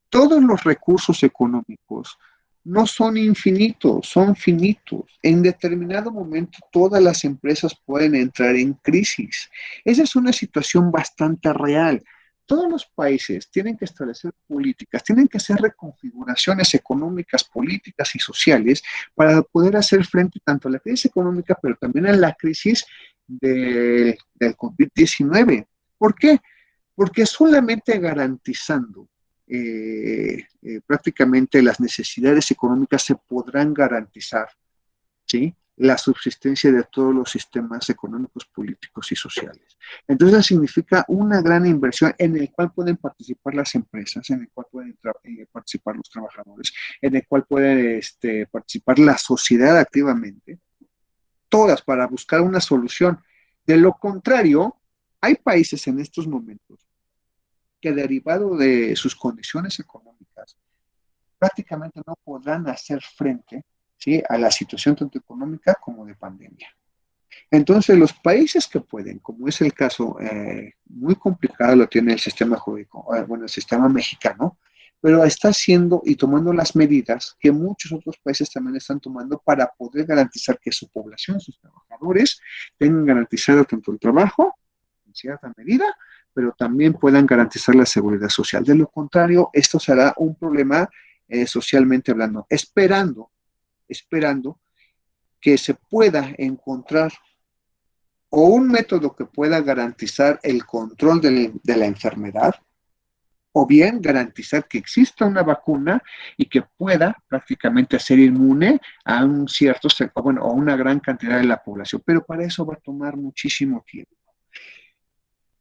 todos los recursos económicos no son infinitos, son finitos. En determinado momento todas las empresas pueden entrar en crisis. Esa es una situación bastante real. Todos los países tienen que establecer políticas, tienen que hacer reconfiguraciones económicas, políticas y sociales para poder hacer frente tanto a la crisis económica, pero también a la crisis del COVID-19. ¿Por qué? Porque solamente garantizando prácticamente las necesidades económicas se podrán garantizar, ¿sí? La subsistencia de todos los sistemas económicos, políticos y sociales. Entonces significa una gran inversión en el cual pueden participar las empresas, en el cual pueden participar los trabajadores, en el cual puede participar la sociedad activamente, todas para buscar una solución. De lo contrario, hay países en estos momentos que derivado de sus condiciones económicas prácticamente no podrán hacer frente, ¿sí? A la situación tanto económica como de pandemia. Entonces, los países que pueden, como es el caso, muy complicado lo tiene el sistema jurídico, bueno, el sistema mexicano, pero está haciendo y tomando las medidas que muchos otros países también están tomando para poder garantizar que su población, sus trabajadores, tengan garantizado tanto el trabajo, en cierta medida, pero también puedan garantizar la seguridad social. De lo contrario, esto será un problema socialmente hablando, esperando que se pueda encontrar o un método que pueda garantizar el control de la enfermedad, o bien garantizar que exista una vacuna y que pueda prácticamente hacer inmune a un cierto, bueno, a una gran cantidad de la población, pero para eso va a tomar muchísimo tiempo.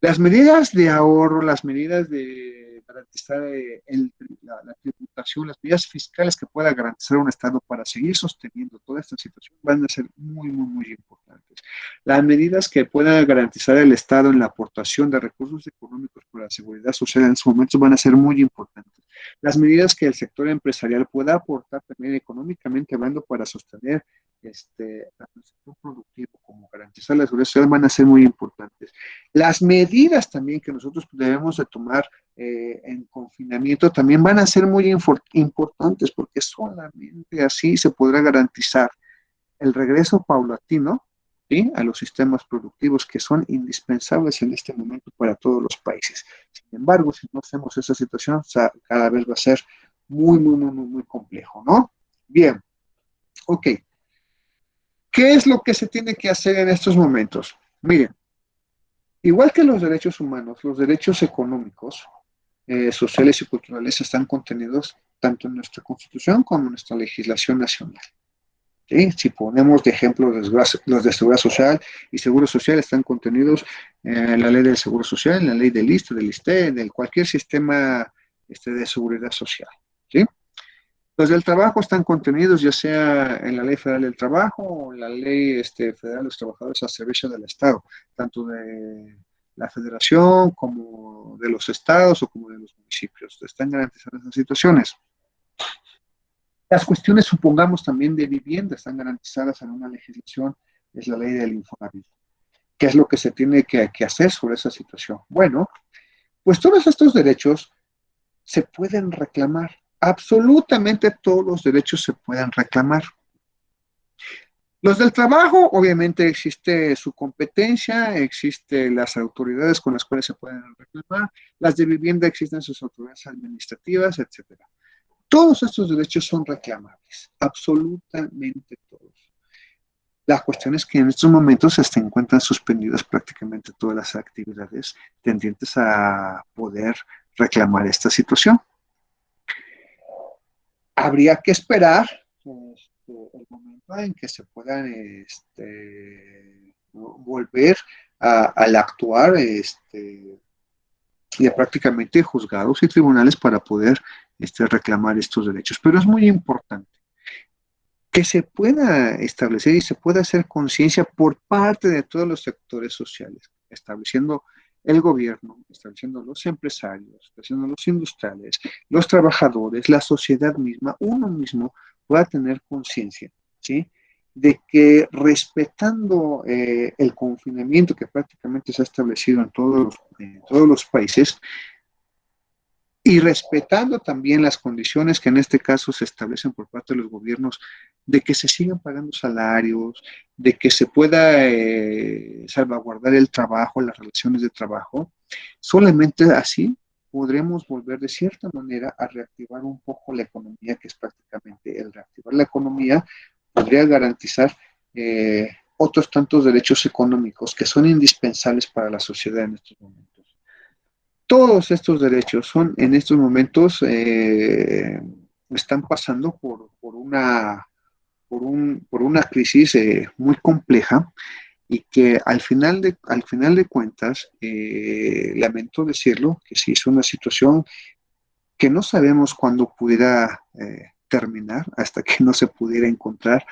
Las medidas de ahorro, las medidas de garantizar la tributación, las medidas fiscales que pueda garantizar un Estado para seguir sosteniendo toda esta situación van a ser muy, muy, muy importantes. Las medidas que pueda garantizar el Estado en la aportación de recursos económicos para la seguridad social en su momento van a ser muy importantes. Las medidas que el sector empresarial pueda aportar también económicamente hablando para sostener tanto el sector productivo como garantizar la seguridad social van a ser muy importantes. Las medidas también que nosotros debemos de tomar en confinamiento también van a ser muy importantes porque solamente así se podrá garantizar el regreso paulatino, ¿sí?, a los sistemas productivos que son indispensables en este momento para todos los países. Sin embargo, si no hacemos esa situación, cada vez va a ser muy, muy, muy, muy, muy complejo, ¿no? Bien, ok. ¿Qué es lo que se tiene que hacer en estos momentos? Miren, igual que los derechos humanos, los derechos económicos, sociales y culturales están contenidos tanto en nuestra Constitución como en nuestra legislación nacional. ¿Sí? Si ponemos de ejemplo los de seguridad social y seguro social están contenidos en la ley del seguro social, en la ley del ISSSTE, del ISSSTE, de cualquier sistema de seguridad social. ¿Sí? Los del trabajo están contenidos ya sea en la Ley Federal del Trabajo o en la Ley Federal de los Trabajadores al Servicio del Estado, tanto de la Federación como de los estados o como de los municipios. Están garantizadas esas situaciones. Las cuestiones, supongamos, también de vivienda están garantizadas en una legislación, es la Ley del Infonavit. ¿Qué es lo que se tiene que hacer sobre esa situación? Bueno, pues todos estos derechos se pueden reclamar. Absolutamente todos los derechos se pueden reclamar. Los del trabajo, obviamente existe su competencia, existen las autoridades con las cuales se pueden reclamar, las de vivienda existen sus autoridades administrativas, etcétera. Todos estos derechos son reclamables, absolutamente todos. La cuestión es que en estos momentos se encuentran suspendidas prácticamente todas las actividades tendientes a poder reclamar esta situación. Habría que esperar el momento en que se puedan volver al actuar ya prácticamente juzgados y tribunales para poder reclamar estos derechos. Pero es muy importante que se pueda establecer y se pueda hacer conciencia por parte de todos los sectores sociales, estableciendo el gobierno, estableciendo los empresarios, estableciendo los industriales, los trabajadores, la sociedad misma, uno mismo pueda tener conciencia, ¿sí?, de que respetando el confinamiento que prácticamente se ha establecido en todos los países, y respetando también las condiciones que en este caso se establecen por parte de los gobiernos, de que se sigan pagando salarios, de que se pueda salvaguardar el trabajo, las relaciones de trabajo, solamente así podremos volver de cierta manera a reactivar un poco la economía, que es prácticamente el reactivar la economía, podría garantizar otros tantos derechos económicos que son indispensables para la sociedad en estos momentos. Todos estos derechos son en estos momentos están pasando por una crisis muy compleja y que al final de cuentas, lamento decirlo, que sí es una situación que no sabemos cuándo pudiera terminar, hasta que no se pudiera encontrar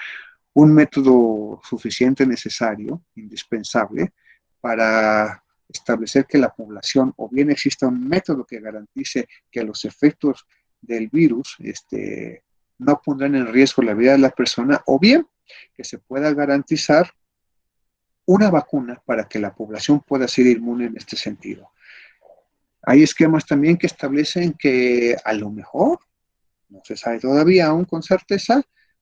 un método suficiente, necesario, indispensable, para establecer que la población, o bien exista un método que garantice que los efectos del virus no pondrán en riesgo la vida de la persona, o bien que se pueda garantizar una vacuna para que la población pueda ser inmune en este sentido. Hay esquemas también que establecen que a lo mejor, no se sabe todavía aún con certeza,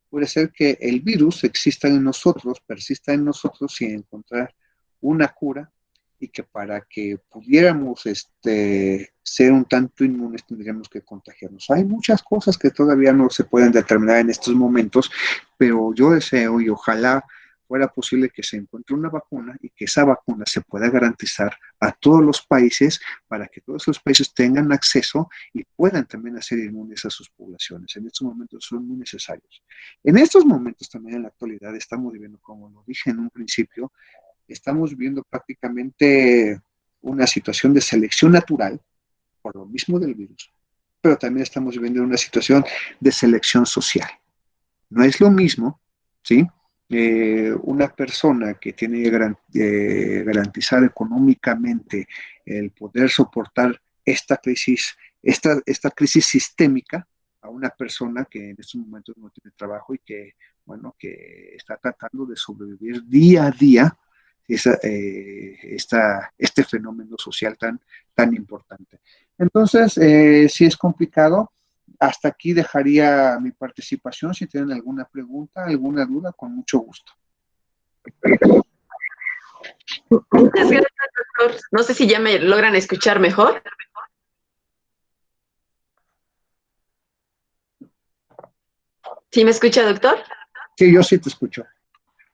puede ser que el virus exista en nosotros, persista en nosotros sin encontrar una cura y que para que pudiéramos ser un tanto inmunes tendríamos que contagiarnos. Hay muchas cosas que todavía no se pueden determinar en estos momentos, pero yo deseo y ojalá fuera posible que se encuentre una vacuna y que esa vacuna se pueda garantizar a todos los países para que todos los países tengan acceso y puedan también hacer inmunes a sus poblaciones. En estos momentos son muy necesarios. En estos momentos también en la actualidad estamos viviendo, como lo dije en un principio, estamos viendo prácticamente una situación de selección natural por lo mismo del virus, pero también estamos viviendo una situación de selección social. No es lo mismo, ¿sí? Una persona que tiene garantizado económicamente el poder soportar esta crisis sistémica a una persona que en estos momentos no tiene trabajo y que, bueno, que está tratando de sobrevivir día a día este fenómeno social tan importante. Entonces, sí es complicado. Hasta aquí dejaría mi participación. Si tienen alguna pregunta, alguna duda, con mucho gusto.
Muchas gracias, doctor. No sé si ya me logran escuchar mejor. ¿Sí me escucha, doctor?
Sí, yo sí te escucho.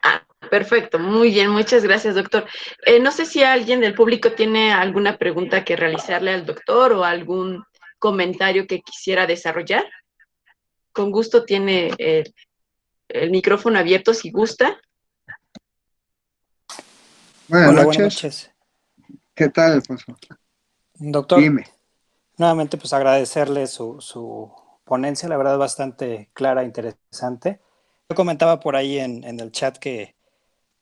Ah, perfecto, muy bien, muchas gracias, doctor. No sé si alguien del público tiene alguna pregunta que realizarle al doctor o algún comentario que quisiera desarrollar. Con gusto tiene el micrófono abierto si gusta.
Buenas
Hola, buenas
noches.
noches.
¿Qué tal, Alfonso?
Doctor,
Dime.
nuevamente pues agradecerle su ponencia, la verdad bastante clara e interesante. Yo comentaba por ahí en el chat que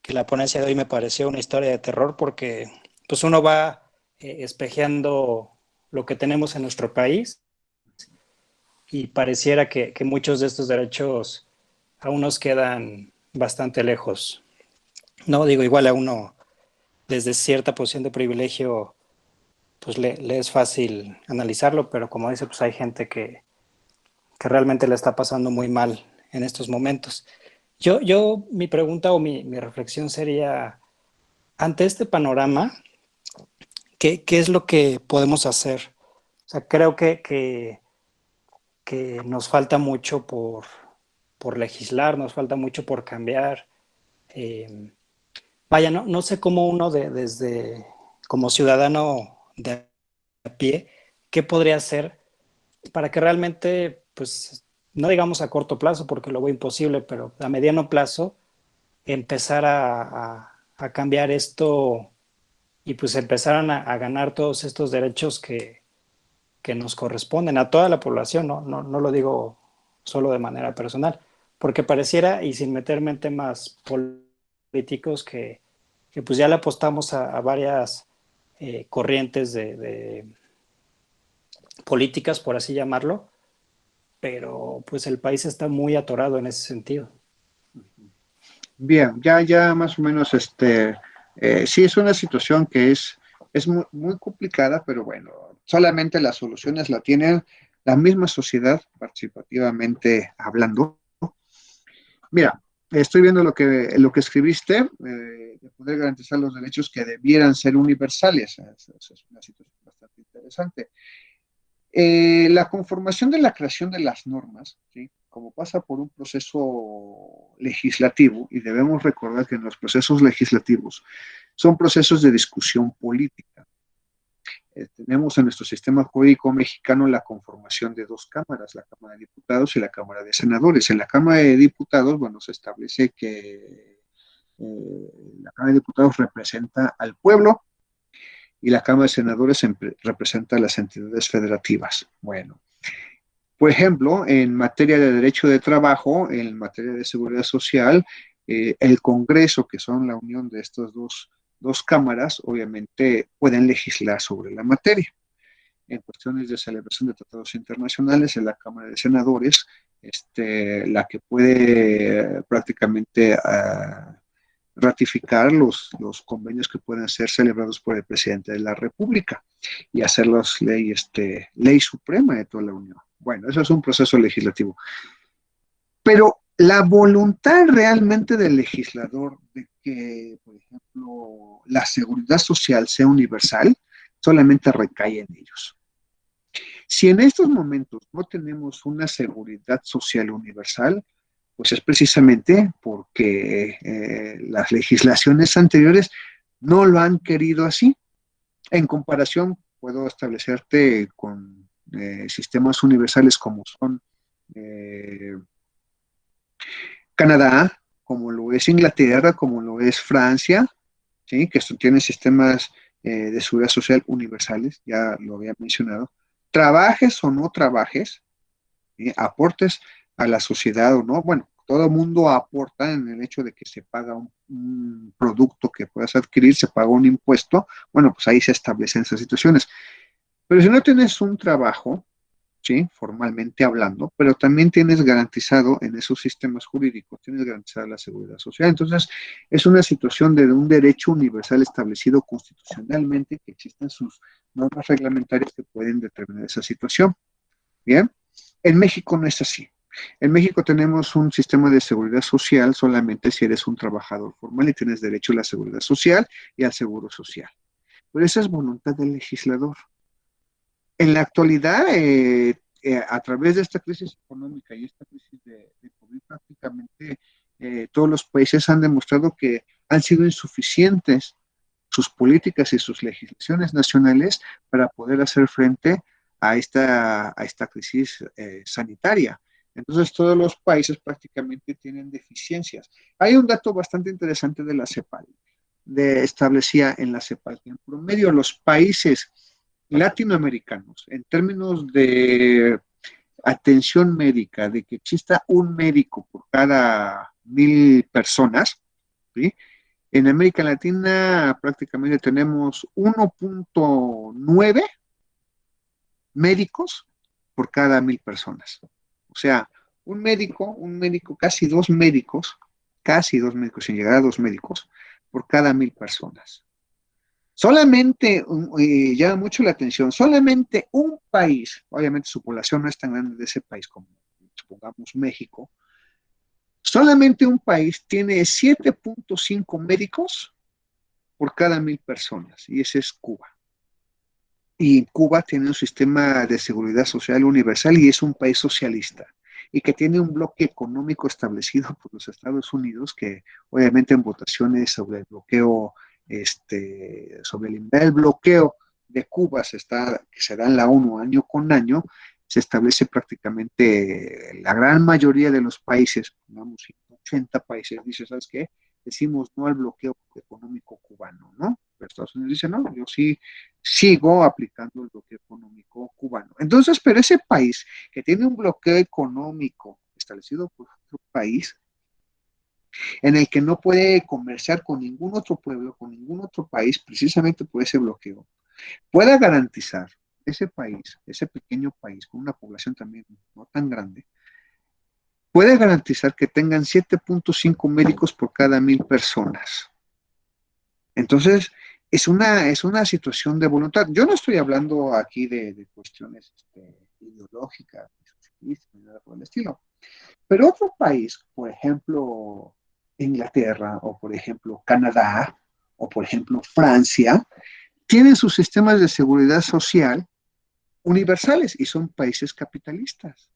la ponencia de hoy me pareció una historia de terror porque pues uno va espejeando lo que tenemos en nuestro país y pareciera que muchos de estos derechos aún nos quedan bastante lejos. No digo, igual a uno desde cierta posición de privilegio pues le es fácil analizarlo, pero como dice, pues hay gente que realmente le está pasando muy mal en estos momentos. Mi pregunta o mi reflexión sería, ante este panorama, ¿qué es lo que podemos hacer? O sea, creo que nos falta mucho por legislar, nos falta mucho por cambiar. Eh, vaya, no sé cómo uno desde como ciudadano de a pie, ¿qué podría hacer para que realmente, pues, no digamos a corto plazo, porque lo veo imposible, pero a mediano plazo, empezar a cambiar esto y pues empezaran a ganar todos estos derechos que nos corresponden a toda la población, no lo digo solo de manera personal, porque pareciera, y sin meterme en temas políticos, que pues ya le apostamos a varias corrientes de políticas, por así llamarlo, pero pues el país está muy atorado en ese sentido.
Bien, ya más o menos, sí es una situación que es muy complicada, pero bueno, solamente las soluciones la tienen la misma sociedad participativamente hablando. Mira, estoy viendo lo que escribiste, de poder garantizar los derechos que debieran ser universales. Es una situación bastante interesante. La conformación de la creación de las normas, ¿sí? Como pasa por un proceso legislativo, y debemos recordar que en los procesos legislativos son procesos de discusión política. Tenemos en nuestro sistema jurídico mexicano la conformación de dos cámaras, la Cámara de Diputados y la Cámara de Senadores. En la Cámara de Diputados, bueno, se establece que la Cámara de Diputados representa al pueblo y la Cámara de Senadores representa a las entidades federativas. Bueno, por ejemplo, en materia de derecho de trabajo, en materia de seguridad social, el Congreso, que son la unión de estas dos cámaras, obviamente pueden legislar sobre la materia. En cuestiones de celebración de tratados internacionales, en la Cámara de Senadores, la que puede prácticamente ratificar los convenios que puedan ser celebrados por el presidente de la República y hacerlos ley suprema de toda la Unión. Bueno, eso es un proceso legislativo. Pero la voluntad realmente del legislador de que, por ejemplo, la seguridad social sea universal, solamente recae en ellos. Si en estos momentos no tenemos una seguridad social universal, pues es precisamente porque las legislaciones anteriores no lo han querido así. En comparación, puedo establecerte con sistemas universales como son Canadá, como lo es Inglaterra, como lo es Francia, ¿sí? Que tienen sistemas de seguridad social universales, ya lo había mencionado. Trabajes o no trabajes, ¿sí? Aportes a la sociedad o no, bueno, todo el mundo aporta en el hecho de que se paga un producto que puedas adquirir, se paga un impuesto, bueno, pues ahí se establecen esas situaciones. Pero si no tienes un trabajo, ¿sí? Formalmente hablando, pero también tienes garantizado en esos sistemas jurídicos, tienes garantizada la seguridad social. Entonces, es una situación de un derecho universal establecido constitucionalmente, que existen sus normas reglamentarias que pueden determinar esa situación. Bien, en México no es así. En México tenemos un sistema de seguridad social solamente si eres un trabajador formal y tienes derecho a la seguridad social y al seguro social. Pero esa es voluntad del legislador. En la actualidad, a través de esta crisis económica y esta crisis de COVID, prácticamente todos los países han demostrado que han sido insuficientes sus políticas y sus legislaciones nacionales para poder hacer frente a esta crisis sanitaria. Entonces, todos los países prácticamente tienen deficiencias. Hay un dato bastante interesante de la CEPAL, establecía en la CEPAL que en promedio los países latinoamericanos, en términos de atención médica, de que exista un médico por cada 1,000 personas, ¿sí? En América Latina prácticamente tenemos 1.9 médicos por cada 1,000 personas. O sea, un médico, casi dos médicos, sin llegar a 2 médicos, por cada 1,000 personas. Solamente, llama mucho la atención, solamente un país, obviamente su población no es tan grande de ese país como, supongamos, México, solamente un país tiene 7.5 médicos por cada 1,000 personas, y ese es Cuba. Y Cuba tiene un sistema de seguridad social universal y es un país socialista, y que tiene un bloque económico establecido por los Estados Unidos, que obviamente en votaciones sobre el bloqueo sobre el bloqueo de Cuba que se da en la ONU año con año, se establece prácticamente la gran mayoría de los países, digamos 80 países, dice, ¿sabes qué? Decimos no al bloqueo económico cubano, ¿no? Pero Estados Unidos dice, no, yo sí sigo aplicando el bloqueo económico cubano. Entonces, pero ese país que tiene un bloqueo económico establecido por otro país, en el que no puede comerciar con ningún otro pueblo, con ningún otro país, precisamente por ese bloqueo, pueda garantizar ese país, ese pequeño país, con una población también no tan grande, puede garantizar que tengan 7.5 médicos por cada 1,000 personas. Entonces, es una situación de voluntad. Yo no estoy hablando aquí de cuestiones ideológicas, ni nada por el estilo. Pero otro país, por ejemplo, Inglaterra, o por ejemplo, Canadá, o por ejemplo, Francia, tienen sus sistemas de seguridad social universales y son países capitalistas.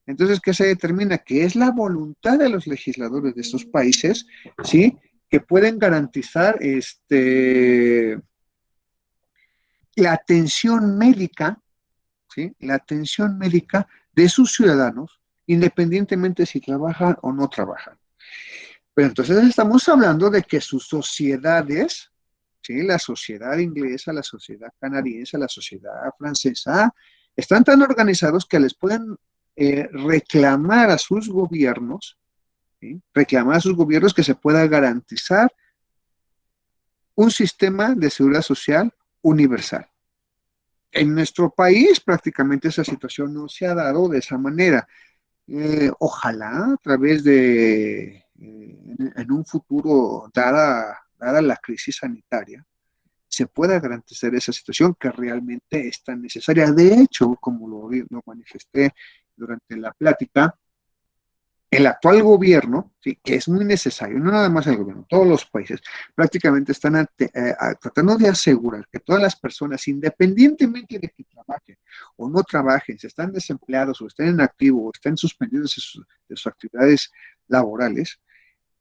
Entonces, ¿qué se determina? Que es la voluntad de los legisladores de estos países, ¿sí? Que pueden garantizar la atención médica, ¿sí? La atención médica de sus ciudadanos, independientemente si trabajan o no trabajan. Pero entonces estamos hablando de que sus sociedades, ¿sí? La sociedad inglesa, la sociedad canadiense, la sociedad francesa, están tan organizados que les pueden reclamar a sus gobiernos, ¿sí? Reclamar a sus gobiernos que se pueda garantizar un sistema de seguridad social universal. En nuestro país prácticamente esa situación no se ha dado de esa manera. Ojalá a través de en un futuro, dada la crisis sanitaria, se pueda garantizar esa situación que realmente es tan necesaria. De hecho, como lo manifesté durante la plática, el actual gobierno, ¿sí?, que es muy necesario, no nada más el gobierno, todos los países prácticamente están tratando de asegurar que todas las personas, independientemente de que trabajen o no trabajen, si están desempleados o estén en activo o estén suspendidos de sus actividades laborales,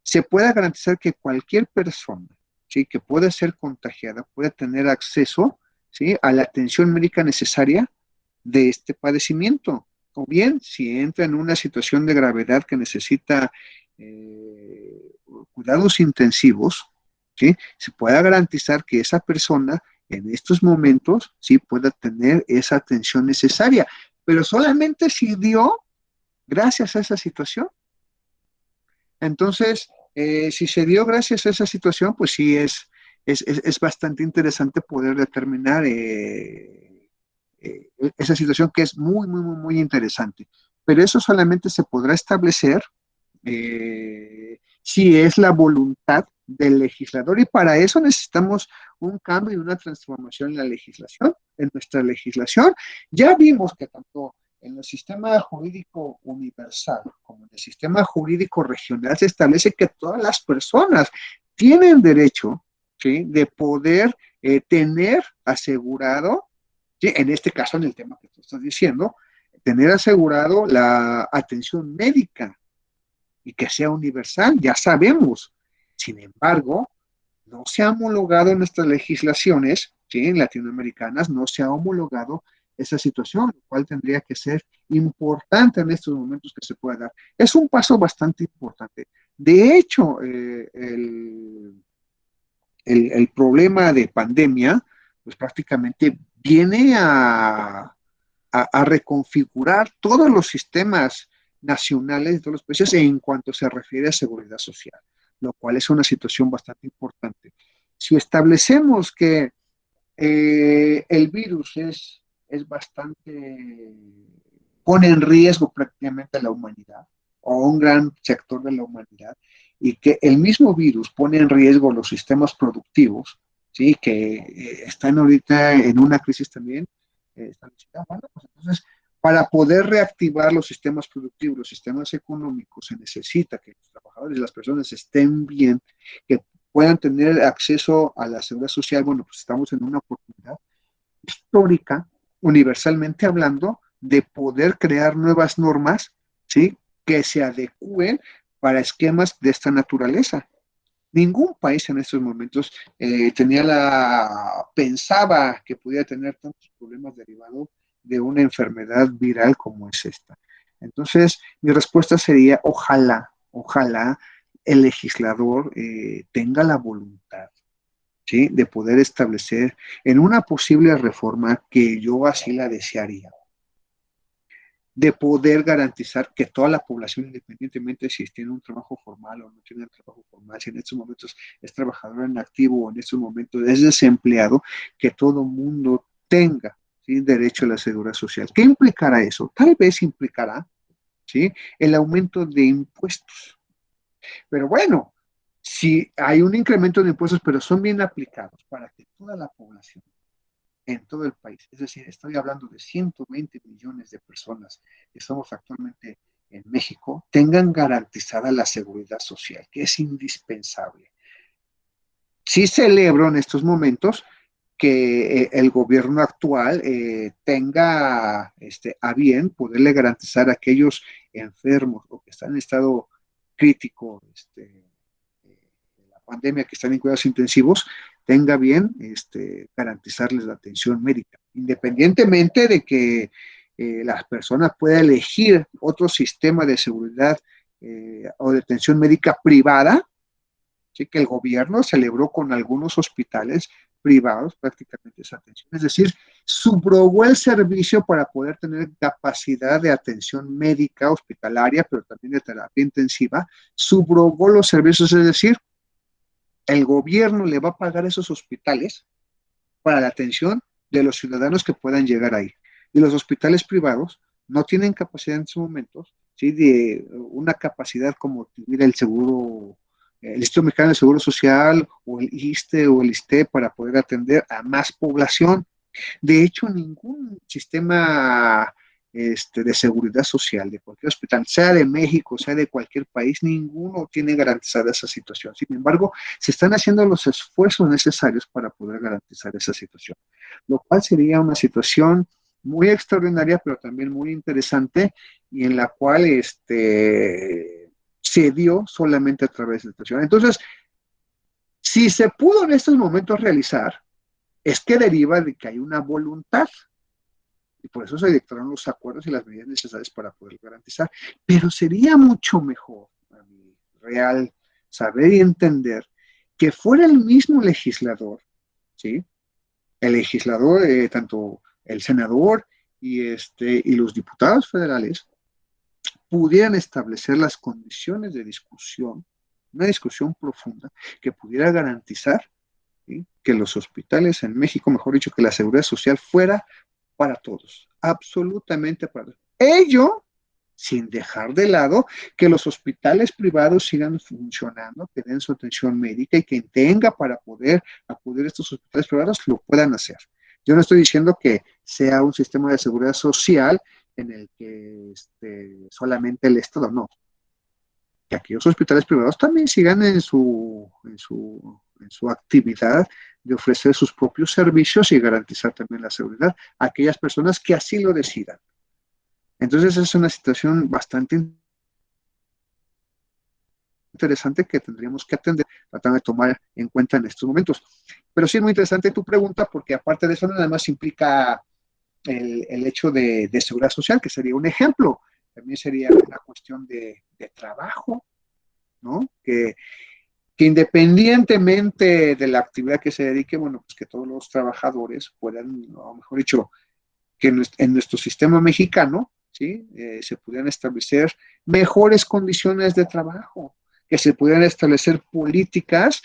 se pueda garantizar que cualquier persona, ¿sí?, que pueda ser contagiada pueda tener acceso, ¿sí?, a la atención médica necesaria de este padecimiento. O bien, si entra en una situación de gravedad que necesita cuidados intensivos, ¿sí?, se pueda garantizar que esa persona en estos momentos sí pueda tener esa atención necesaria, pero solamente si dio gracias a esa situación. Entonces, si se dio gracias a esa situación, pues sí es bastante interesante poder determinar esa situación que es muy, muy, muy, muy interesante. Pero eso solamente se podrá establecer si es la voluntad del legislador, y para eso necesitamos un cambio y una transformación en la legislación, en nuestra legislación. Ya vimos que tanto en el sistema jurídico universal como en el sistema jurídico regional se establece que todas las personas tienen derecho, ¿sí?, de poder tener asegurado, ¿sí?, en este caso, en el tema que tú estás diciendo, tener asegurado la atención médica y que sea universal, ya sabemos. Sin embargo, no se ha homologado en nuestras legislaciones, ¿sí?, en latinoamericanas, no se ha homologado esa situación, lo cual tendría que ser importante en estos momentos que se pueda dar. Es un paso bastante importante. De hecho, el problema de pandemia, pues prácticamente viene a reconfigurar todos los sistemas nacionales de todos los países en cuanto se refiere a seguridad social, lo cual es una situación bastante importante. Si establecemos que el virus es bastante, pone en riesgo prácticamente a la humanidad o un gran sector de la humanidad, y que el mismo virus pone en riesgo los sistemas productivos, ¿sí?, que están ahorita en una crisis también, bueno, pues entonces, para poder reactivar los sistemas productivos, los sistemas económicos, se necesita que los trabajadores y las personas estén bien, que puedan tener acceso a la seguridad social. Bueno, pues estamos en una oportunidad histórica, universalmente hablando, de poder crear nuevas normas, ¿sí?, que se adecúen para esquemas de esta naturaleza. Ningún país en estos momentos pensaba que pudiera tener tantos problemas derivados de una enfermedad viral como es esta. Entonces, mi respuesta sería, ojalá el legislador tenga la voluntad, ¿sí?, de poder establecer en una posible reforma, que yo así la desearía, de poder garantizar que toda la población, independientemente si tiene un trabajo formal o no tiene un trabajo formal, si en estos momentos es trabajador en activo o en estos momentos es desempleado, que todo mundo tenga, ¿sí?, derecho a la seguridad social. ¿Qué implicará eso? Tal vez implicará, ¿sí?, el aumento de impuestos. Pero bueno, si hay un incremento de impuestos, pero son bien aplicados para que toda la población en todo el país, es decir, estoy hablando de 120 millones de personas que somos actualmente en México, tengan garantizada la seguridad social, que es indispensable. Sí celebro en estos momentos que el gobierno actual tenga a bien poderle garantizar a aquellos enfermos o que están en estado crítico de la pandemia, que están en cuidados intensivos, tenga bien garantizarles la atención médica, independientemente de que las personas puedan elegir otro sistema de seguridad o de atención médica privada, ¿sí?, que el gobierno celebró con algunos hospitales privados prácticamente esa atención. Es decir, subrogó el servicio para poder tener capacidad de atención médica hospitalaria, pero también de terapia intensiva, subrogó los servicios, es decir, el gobierno le va a pagar esos hospitales para la atención de los ciudadanos que puedan llegar ahí. Y los hospitales privados no tienen capacidad en estos momentos, ¿sí? De una capacidad como tuviera el seguro, el Instituto Mexicano del Seguro Social o el ISSSTE o el ISSSTE para poder atender a más población. De hecho, ningún sistema de seguridad social de cualquier hospital, sea de México, sea de cualquier país, ninguno tiene garantizada esa situación. Sin embargo, se están haciendo los esfuerzos necesarios para poder garantizar esa situación, lo cual sería una situación muy extraordinaria, pero también muy interesante y en la cual se dio solamente a través de la situación. Entonces, si se pudo en estos momentos realizar, es que deriva de que hay una voluntad y por eso se dictaron los acuerdos y las medidas necesarias para poder garantizar. Pero sería mucho mejor, a mi real saber y entender, que fuera el mismo legislador, ¿sí? El legislador, tanto el senador y los diputados federales, pudieran establecer las condiciones de discusión, una discusión profunda que pudiera garantizar, ¿sí?, que los hospitales en México, mejor dicho, que la seguridad social fuera para todos, absolutamente para todos. Ello sin dejar de lado que los hospitales privados sigan funcionando, que den su atención médica y quien tenga para poder acudir a estos hospitales privados lo puedan hacer. Yo no estoy diciendo que sea un sistema de seguridad social en el que solamente el Estado, no. Que aquellos hospitales privados también sigan en su actividad de ofrecer sus propios servicios y garantizar también la seguridad a aquellas personas que así lo decidan. Entonces es una situación bastante interesante que tendríamos que atender, tratando de tomar en cuenta en estos momentos. Pero sí es muy interesante tu pregunta porque aparte de eso nada más implica el hecho de seguridad social, que sería un ejemplo. También sería una cuestión de trabajo, ¿no? Que independientemente de la actividad que se dedique, bueno, pues que todos los trabajadores puedan, o mejor dicho, que en nuestro sistema mexicano, ¿sí? Se pudieran establecer mejores condiciones de trabajo, que se pudieran establecer políticas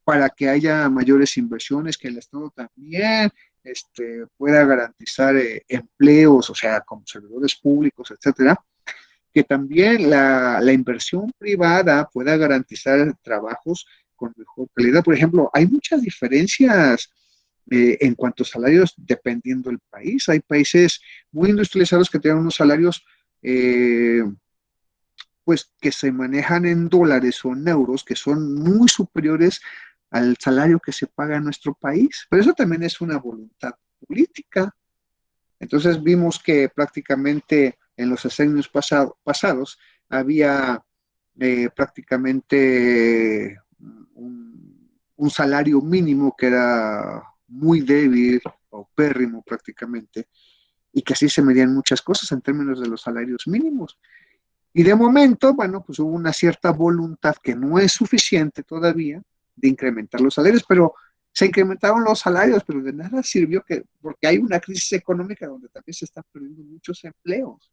para que haya mayores inversiones, que el Estado también pueda garantizar empleos, o sea, como servidores públicos, etcétera, que también la inversión privada pueda garantizar trabajos con mejor calidad. Por ejemplo, hay muchas diferencias en cuanto a salarios dependiendo del país. Hay países muy industrializados que tienen unos salarios pues que se manejan en dólares o en euros que son muy superiores al salario que se paga en nuestro país. Pero eso también es una voluntad política. Entonces vimos que prácticamente en los sexenios pasados había prácticamente un salario mínimo que era muy débil, paupérrimo prácticamente, y que así se medían muchas cosas en términos de los salarios mínimos. Y de momento, bueno, pues hubo una cierta voluntad que no es suficiente todavía de incrementar los salarios, pero se incrementaron los salarios, pero de nada sirvió porque hay una crisis económica donde también se están perdiendo muchos empleos.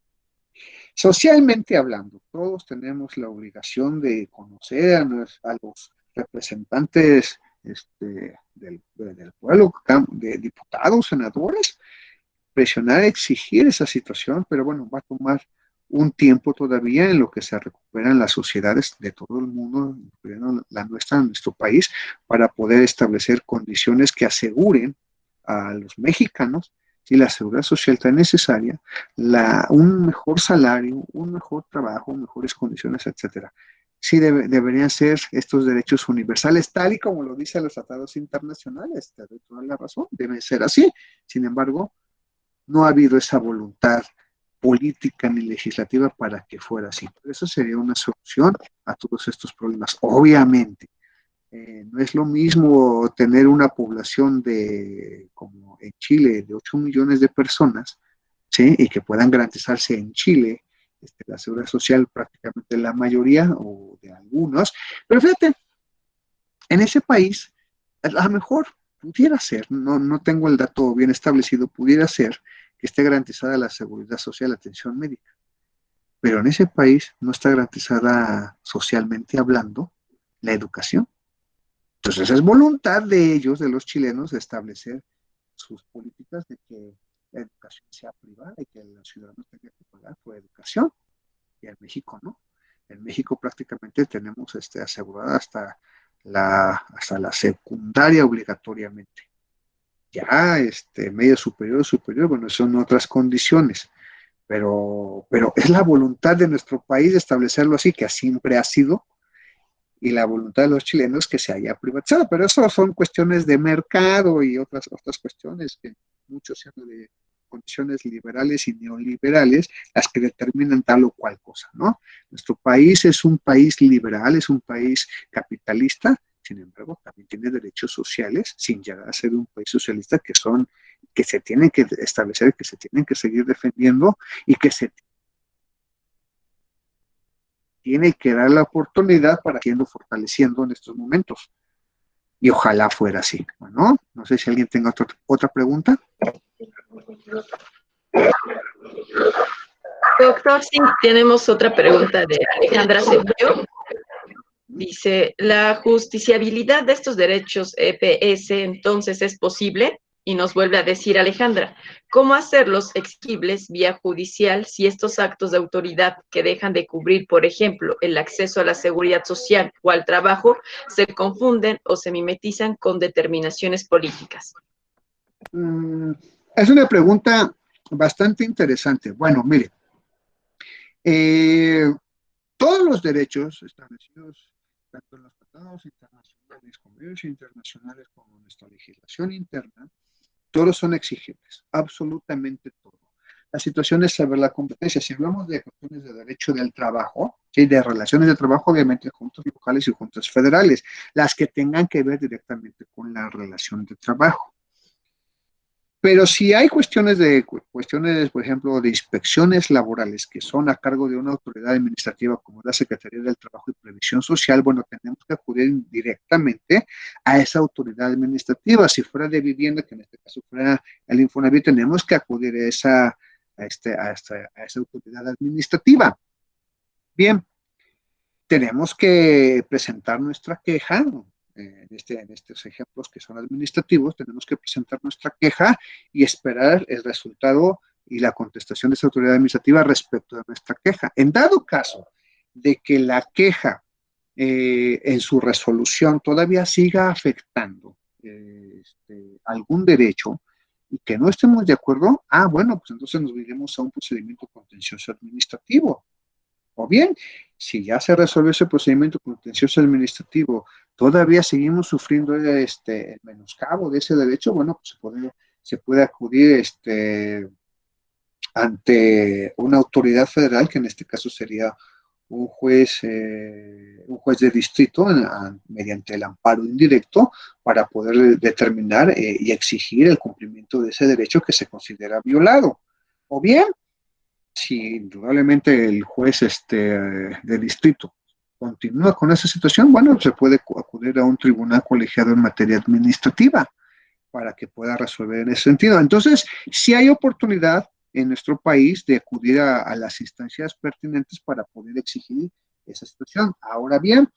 Socialmente hablando, todos tenemos la obligación de conocer a los representantes del pueblo, de diputados, senadores, presionar, exigir esa situación, pero bueno, va a tomar un tiempo todavía en lo que se recuperan las sociedades de todo el mundo, incluyendo la nuestra, nuestro país, para poder establecer condiciones que aseguren a los mexicanos y la seguridad social tan necesaria, un mejor salario, un mejor trabajo, mejores condiciones, etcétera. Sí deberían ser estos derechos universales, tal y como lo dicen los tratados internacionales. Te doy toda la razón, deben ser así. Sin embargo, no ha habido esa voluntad política ni legislativa para que fuera así. Eso sería una solución a todos estos problemas. Obviamente, no es lo mismo tener una población como en Chile, de 8 millones de personas, ¿sí? Y que puedan garantizarse en Chile la seguridad social prácticamente la mayoría o de algunos. Pero fíjate, en ese país, a lo mejor pudiera ser, no tengo el dato bien establecido, pudiera ser que esté garantizada la seguridad social, la atención médica. Pero en ese país no está garantizada socialmente hablando la educación. Entonces es voluntad de ellos, de los chilenos, de establecer sus políticas de que educación sea privada y que el ciudadano tenga que pagar por educación. Y en México no. En México prácticamente tenemos asegurada hasta la secundaria obligatoriamente. Ya medio superior, bueno, son otras condiciones, pero es la voluntad de nuestro país de establecerlo así, que siempre ha sido, y la voluntad de los chilenos que se haya privatizado, pero eso son cuestiones de mercado y otras cuestiones que muchos se hablan de condiciones liberales y neoliberales, las que determinan tal o cual cosa, ¿no? Nuestro país es un país liberal, es un país capitalista, sin embargo, también tiene derechos sociales, sin llegar a ser un país socialista, que se tienen que establecer, que se tienen que seguir defendiendo y que se tiene que dar la oportunidad para irlo fortaleciendo en estos momentos. Y ojalá fuera así, ¿no? No sé si alguien tenga otra pregunta.
Doctor, sí, tenemos otra pregunta de Alejandra Cepillo. Dice, ¿la justiciabilidad de estos derechos EPS entonces es posible? Y nos vuelve a decir Alejandra, ¿cómo hacerlos exigibles vía judicial si estos actos de autoridad que dejan de cubrir, por ejemplo, el acceso a la seguridad social o al trabajo, se confunden o se mimetizan con determinaciones políticas?
Es una pregunta bastante interesante. Bueno, mire, todos los derechos establecidos tanto en los tratados internacionales, convenios internacionales, como en nuestra legislación interna, todos son exigibles, absolutamente todo. La situación es saber la competencia. Si hablamos de cuestiones de derecho del trabajo, ¿sí? De relaciones de trabajo, obviamente juntas locales y juntas federales, las que tengan que ver directamente con la relación de trabajo. Pero si hay cuestiones, por ejemplo, de inspecciones laborales que son a cargo de una autoridad administrativa como la Secretaría del Trabajo y Previsión Social, bueno, tenemos que acudir directamente a esa autoridad administrativa. Si fuera de vivienda, que en este caso fuera el Infonavit, tenemos que acudir a esa autoridad administrativa. Bien, tenemos que presentar nuestra queja. En estos ejemplos que son administrativos, tenemos que presentar nuestra queja y esperar el resultado y la contestación de esa autoridad administrativa respecto a nuestra queja. En dado caso de que la queja en su resolución todavía siga afectando algún derecho y que no estemos de acuerdo, bueno, pues entonces nos iremos a un procedimiento contencioso administrativo. O bien, si ya se resuelve ese procedimiento contencioso administrativo, todavía seguimos sufriendo el menoscabo de ese derecho, bueno, pues se puede acudir ante una autoridad federal, que en este caso sería un juez de distrito mediante el amparo indirecto para poder determinar y exigir el cumplimiento de ese derecho que se considera violado. O bien, si indudablemente el juez de distrito continúa con esa situación, bueno, se puede acudir a un tribunal colegiado en materia administrativa para que pueda resolver en ese sentido. Entonces, sí hay oportunidad en nuestro país de acudir a las instancias pertinentes para poder exigir esa situación. Ahora bien,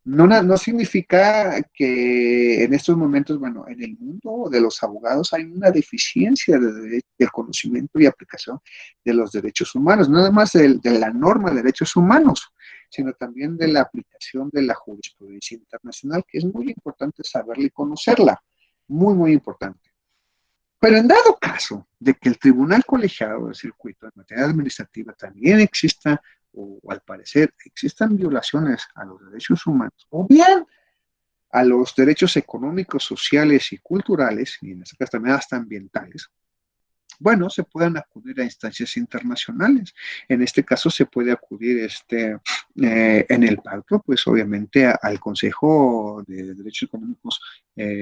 no significa que en estos momentos, bueno, en el mundo de los abogados hay una deficiencia de conocimiento y aplicación de los derechos humanos, no nada más de la norma de derechos humanos, sino también de la aplicación de la jurisprudencia internacional, que es muy importante saberla y conocerla, muy, muy importante. Pero en dado caso de que el tribunal colegiado del circuito en materia administrativa también exista, o al parecer existan violaciones a los derechos humanos, o bien a los derechos económicos, sociales y culturales, y en este caso también hasta ambientales, bueno, se pueden acudir a instancias internacionales. En este caso se puede acudir en el pacto, pues obviamente al Consejo de Derechos Económicos,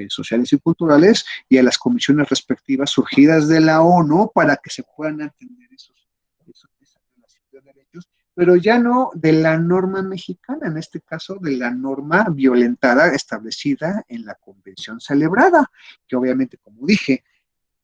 Sociales y Culturales y a las comisiones respectivas surgidas de la ONU para que se puedan atender esa relación de derechos, pero ya no de la norma mexicana, en este caso de la norma violentada establecida en la convención celebrada, que obviamente, como dije,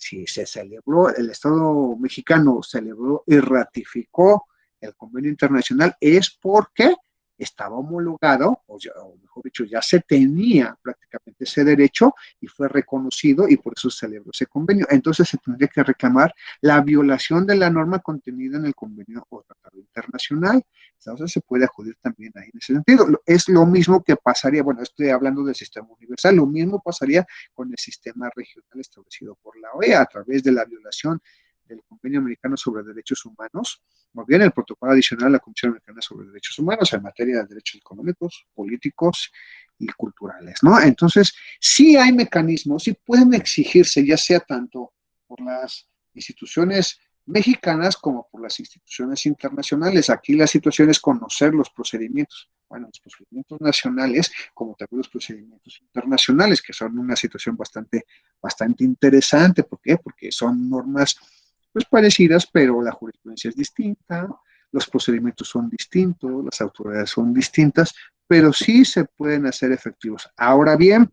si se celebró, el Estado mexicano celebró y ratificó el convenio internacional, es porque estaba homologado, o mejor dicho, ya se tenía prácticamente ese derecho y fue reconocido y por eso se celebró ese convenio. Entonces se tendría que reclamar la violación de la norma contenida en el convenio o tratado internacional. Entonces se puede acudir también ahí en ese sentido. Es lo mismo que pasaría, bueno, estoy hablando del sistema universal, lo mismo pasaría con el sistema regional establecido por la OEA a través de la violación del Convenio Americano sobre Derechos Humanos, o bien el protocolo adicional a la Comisión Americana sobre Derechos Humanos en materia de derechos económicos, políticos y culturales, ¿no? Entonces, sí hay mecanismos, sí pueden exigirse, ya sea tanto por las instituciones mexicanas como por las instituciones internacionales. Aquí la situación es conocer los procedimientos, bueno, los procedimientos nacionales como también los procedimientos internacionales, que son una situación bastante interesante. ¿Por qué? Porque son normas pues parecidas, pero la jurisprudencia es distinta, los procedimientos son distintos, las autoridades son distintas, pero sí se pueden hacer efectivos. Ahora bien,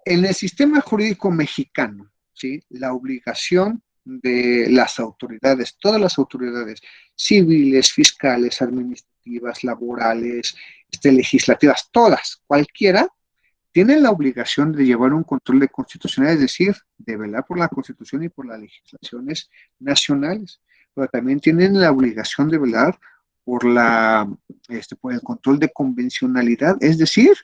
en el sistema jurídico mexicano, ¿sí? La obligación de las autoridades, todas las autoridades civiles, fiscales, administrativas, laborales, legislativas, todas, cualquiera, tienen la obligación de llevar un control de constitucionalidad, es decir, de velar por la Constitución y por las legislaciones nacionales, pero también tienen la obligación de velar por por el control de convencionalidad, es decir,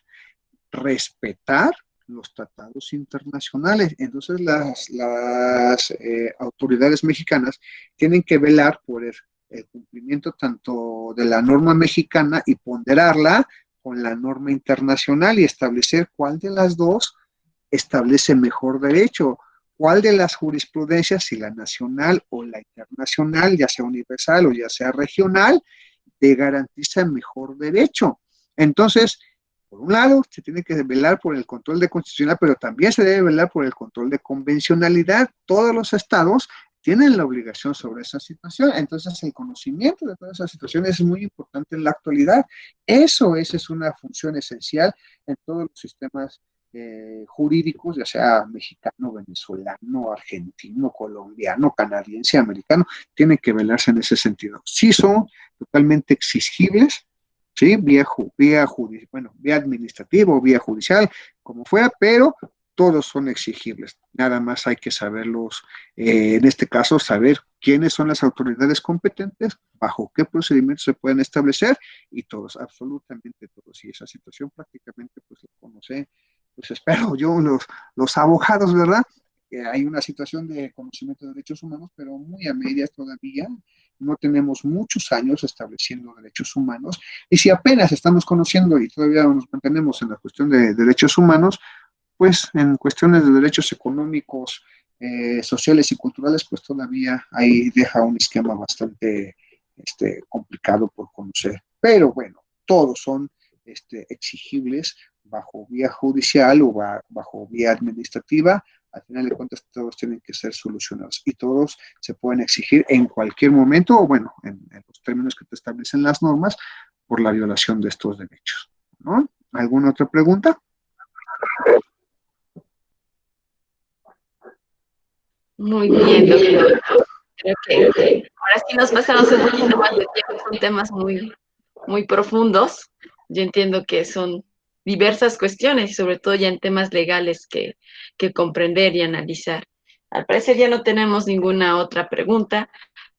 respetar los tratados internacionales. Entonces las autoridades mexicanas tienen que velar por el cumplimiento tanto de la norma mexicana y ponderarla con la norma internacional y establecer cuál de las dos establece mejor derecho, cuál de las jurisprudencias, si la nacional o la internacional, ya sea universal o ya sea regional, te garantiza mejor derecho. Entonces, por un lado, se tiene que velar por el control de constitucionalidad, pero también se debe velar por el control de convencionalidad. Todos los estados tienen la obligación sobre esa situación. Entonces, el conocimiento de todas esas situaciones es muy importante en la actualidad. Esa es una función esencial en todos los sistemas jurídicos, ya sea mexicano, venezolano, argentino, colombiano, canadiense, americano, tienen que velarse en ese sentido. Sí son totalmente exigibles, ¿sí? Vía administrativa o vía judicial, como fuera, pero todos son exigibles. Nada más hay que saberlos, en este caso, saber quiénes son las autoridades competentes, bajo qué procedimientos se pueden establecer, y todos, absolutamente todos. Y esa situación prácticamente, pues, la conoce, pues espero yo, los abogados, ¿verdad? Hay una situación de conocimiento de derechos humanos, pero muy a medias todavía. No tenemos muchos años estableciendo derechos humanos, y si apenas estamos conociendo y todavía nos mantenemos en la cuestión de derechos humanos, pues en cuestiones de derechos económicos, sociales y culturales, pues todavía ahí deja un esquema bastante complicado por conocer. Pero bueno, todos son exigibles bajo vía judicial o bajo vía administrativa. Al final de cuentas, todos tienen que ser solucionados y todos se pueden exigir en cualquier momento, o bueno, en los términos que te establecen las normas, por la violación de estos derechos, ¿no? ¿Alguna otra pregunta?
Muy bien, doctor. Creo que ahora sí nos pasamos un poquito más de tiempo, son temas muy profundos. Yo entiendo que son diversas cuestiones y sobre todo ya en temas legales que comprender y analizar. Al parecer ya no tenemos ninguna otra pregunta.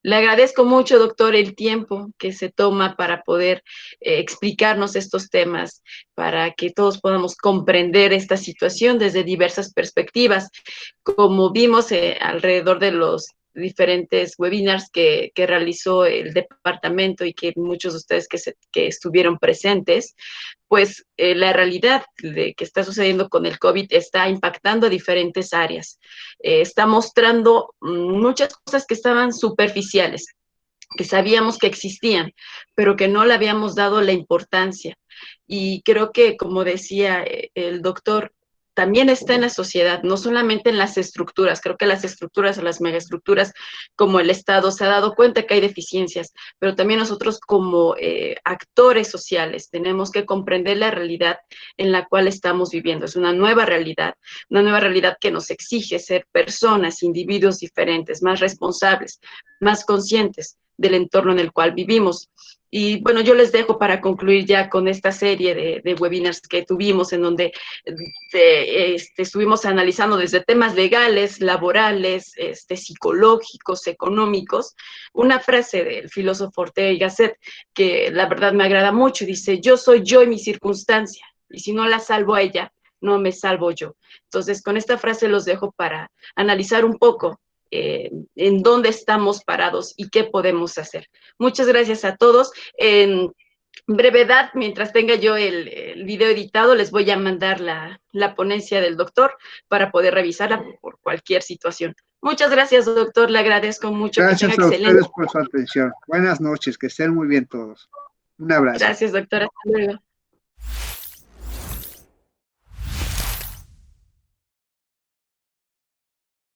Le agradezco mucho, doctor, el tiempo que se toma para poder explicarnos estos temas, para que todos podamos comprender esta situación desde diversas perspectivas. Como vimos alrededor de los diferentes webinars que realizó el departamento y que muchos de ustedes que estuvieron presentes, pues la realidad de que está sucediendo con el COVID está impactando a diferentes áreas. Está mostrando muchas cosas que estaban superficiales, que sabíamos que existían, pero que no le habíamos dado la importancia. Y creo que, como decía el doctor, también está en la sociedad, no solamente en las estructuras. Creo que las estructuras o las megaestructuras como el Estado se ha dado cuenta que hay deficiencias, pero también nosotros como actores sociales tenemos que comprender la realidad en la cual estamos viviendo. Es una nueva realidad que nos exige ser personas, individuos diferentes, más responsables, más conscientes, del entorno en el cual vivimos. Y bueno, yo les dejo para concluir ya con esta serie de webinars que tuvimos, en donde estuvimos analizando desde temas legales, laborales, psicológicos, económicos, una frase del filósofo Ortega y Gasset que la verdad me agrada mucho, y dice: yo soy yo y mi circunstancia, y si no la salvo a ella, no me salvo yo. Entonces, con esta frase los dejo para analizar un poco en dónde estamos parados y qué podemos hacer. Muchas gracias a todos. En brevedad, mientras tenga yo el video editado, les voy a mandar la ponencia del doctor para poder revisarla por cualquier situación. Muchas gracias, doctor. Le agradezco mucho.
Gracias
que tenga
a
excelente.
ustedes por su atención. Buenas noches, que estén muy bien todos. Un abrazo.
Gracias, doctora. Hasta luego.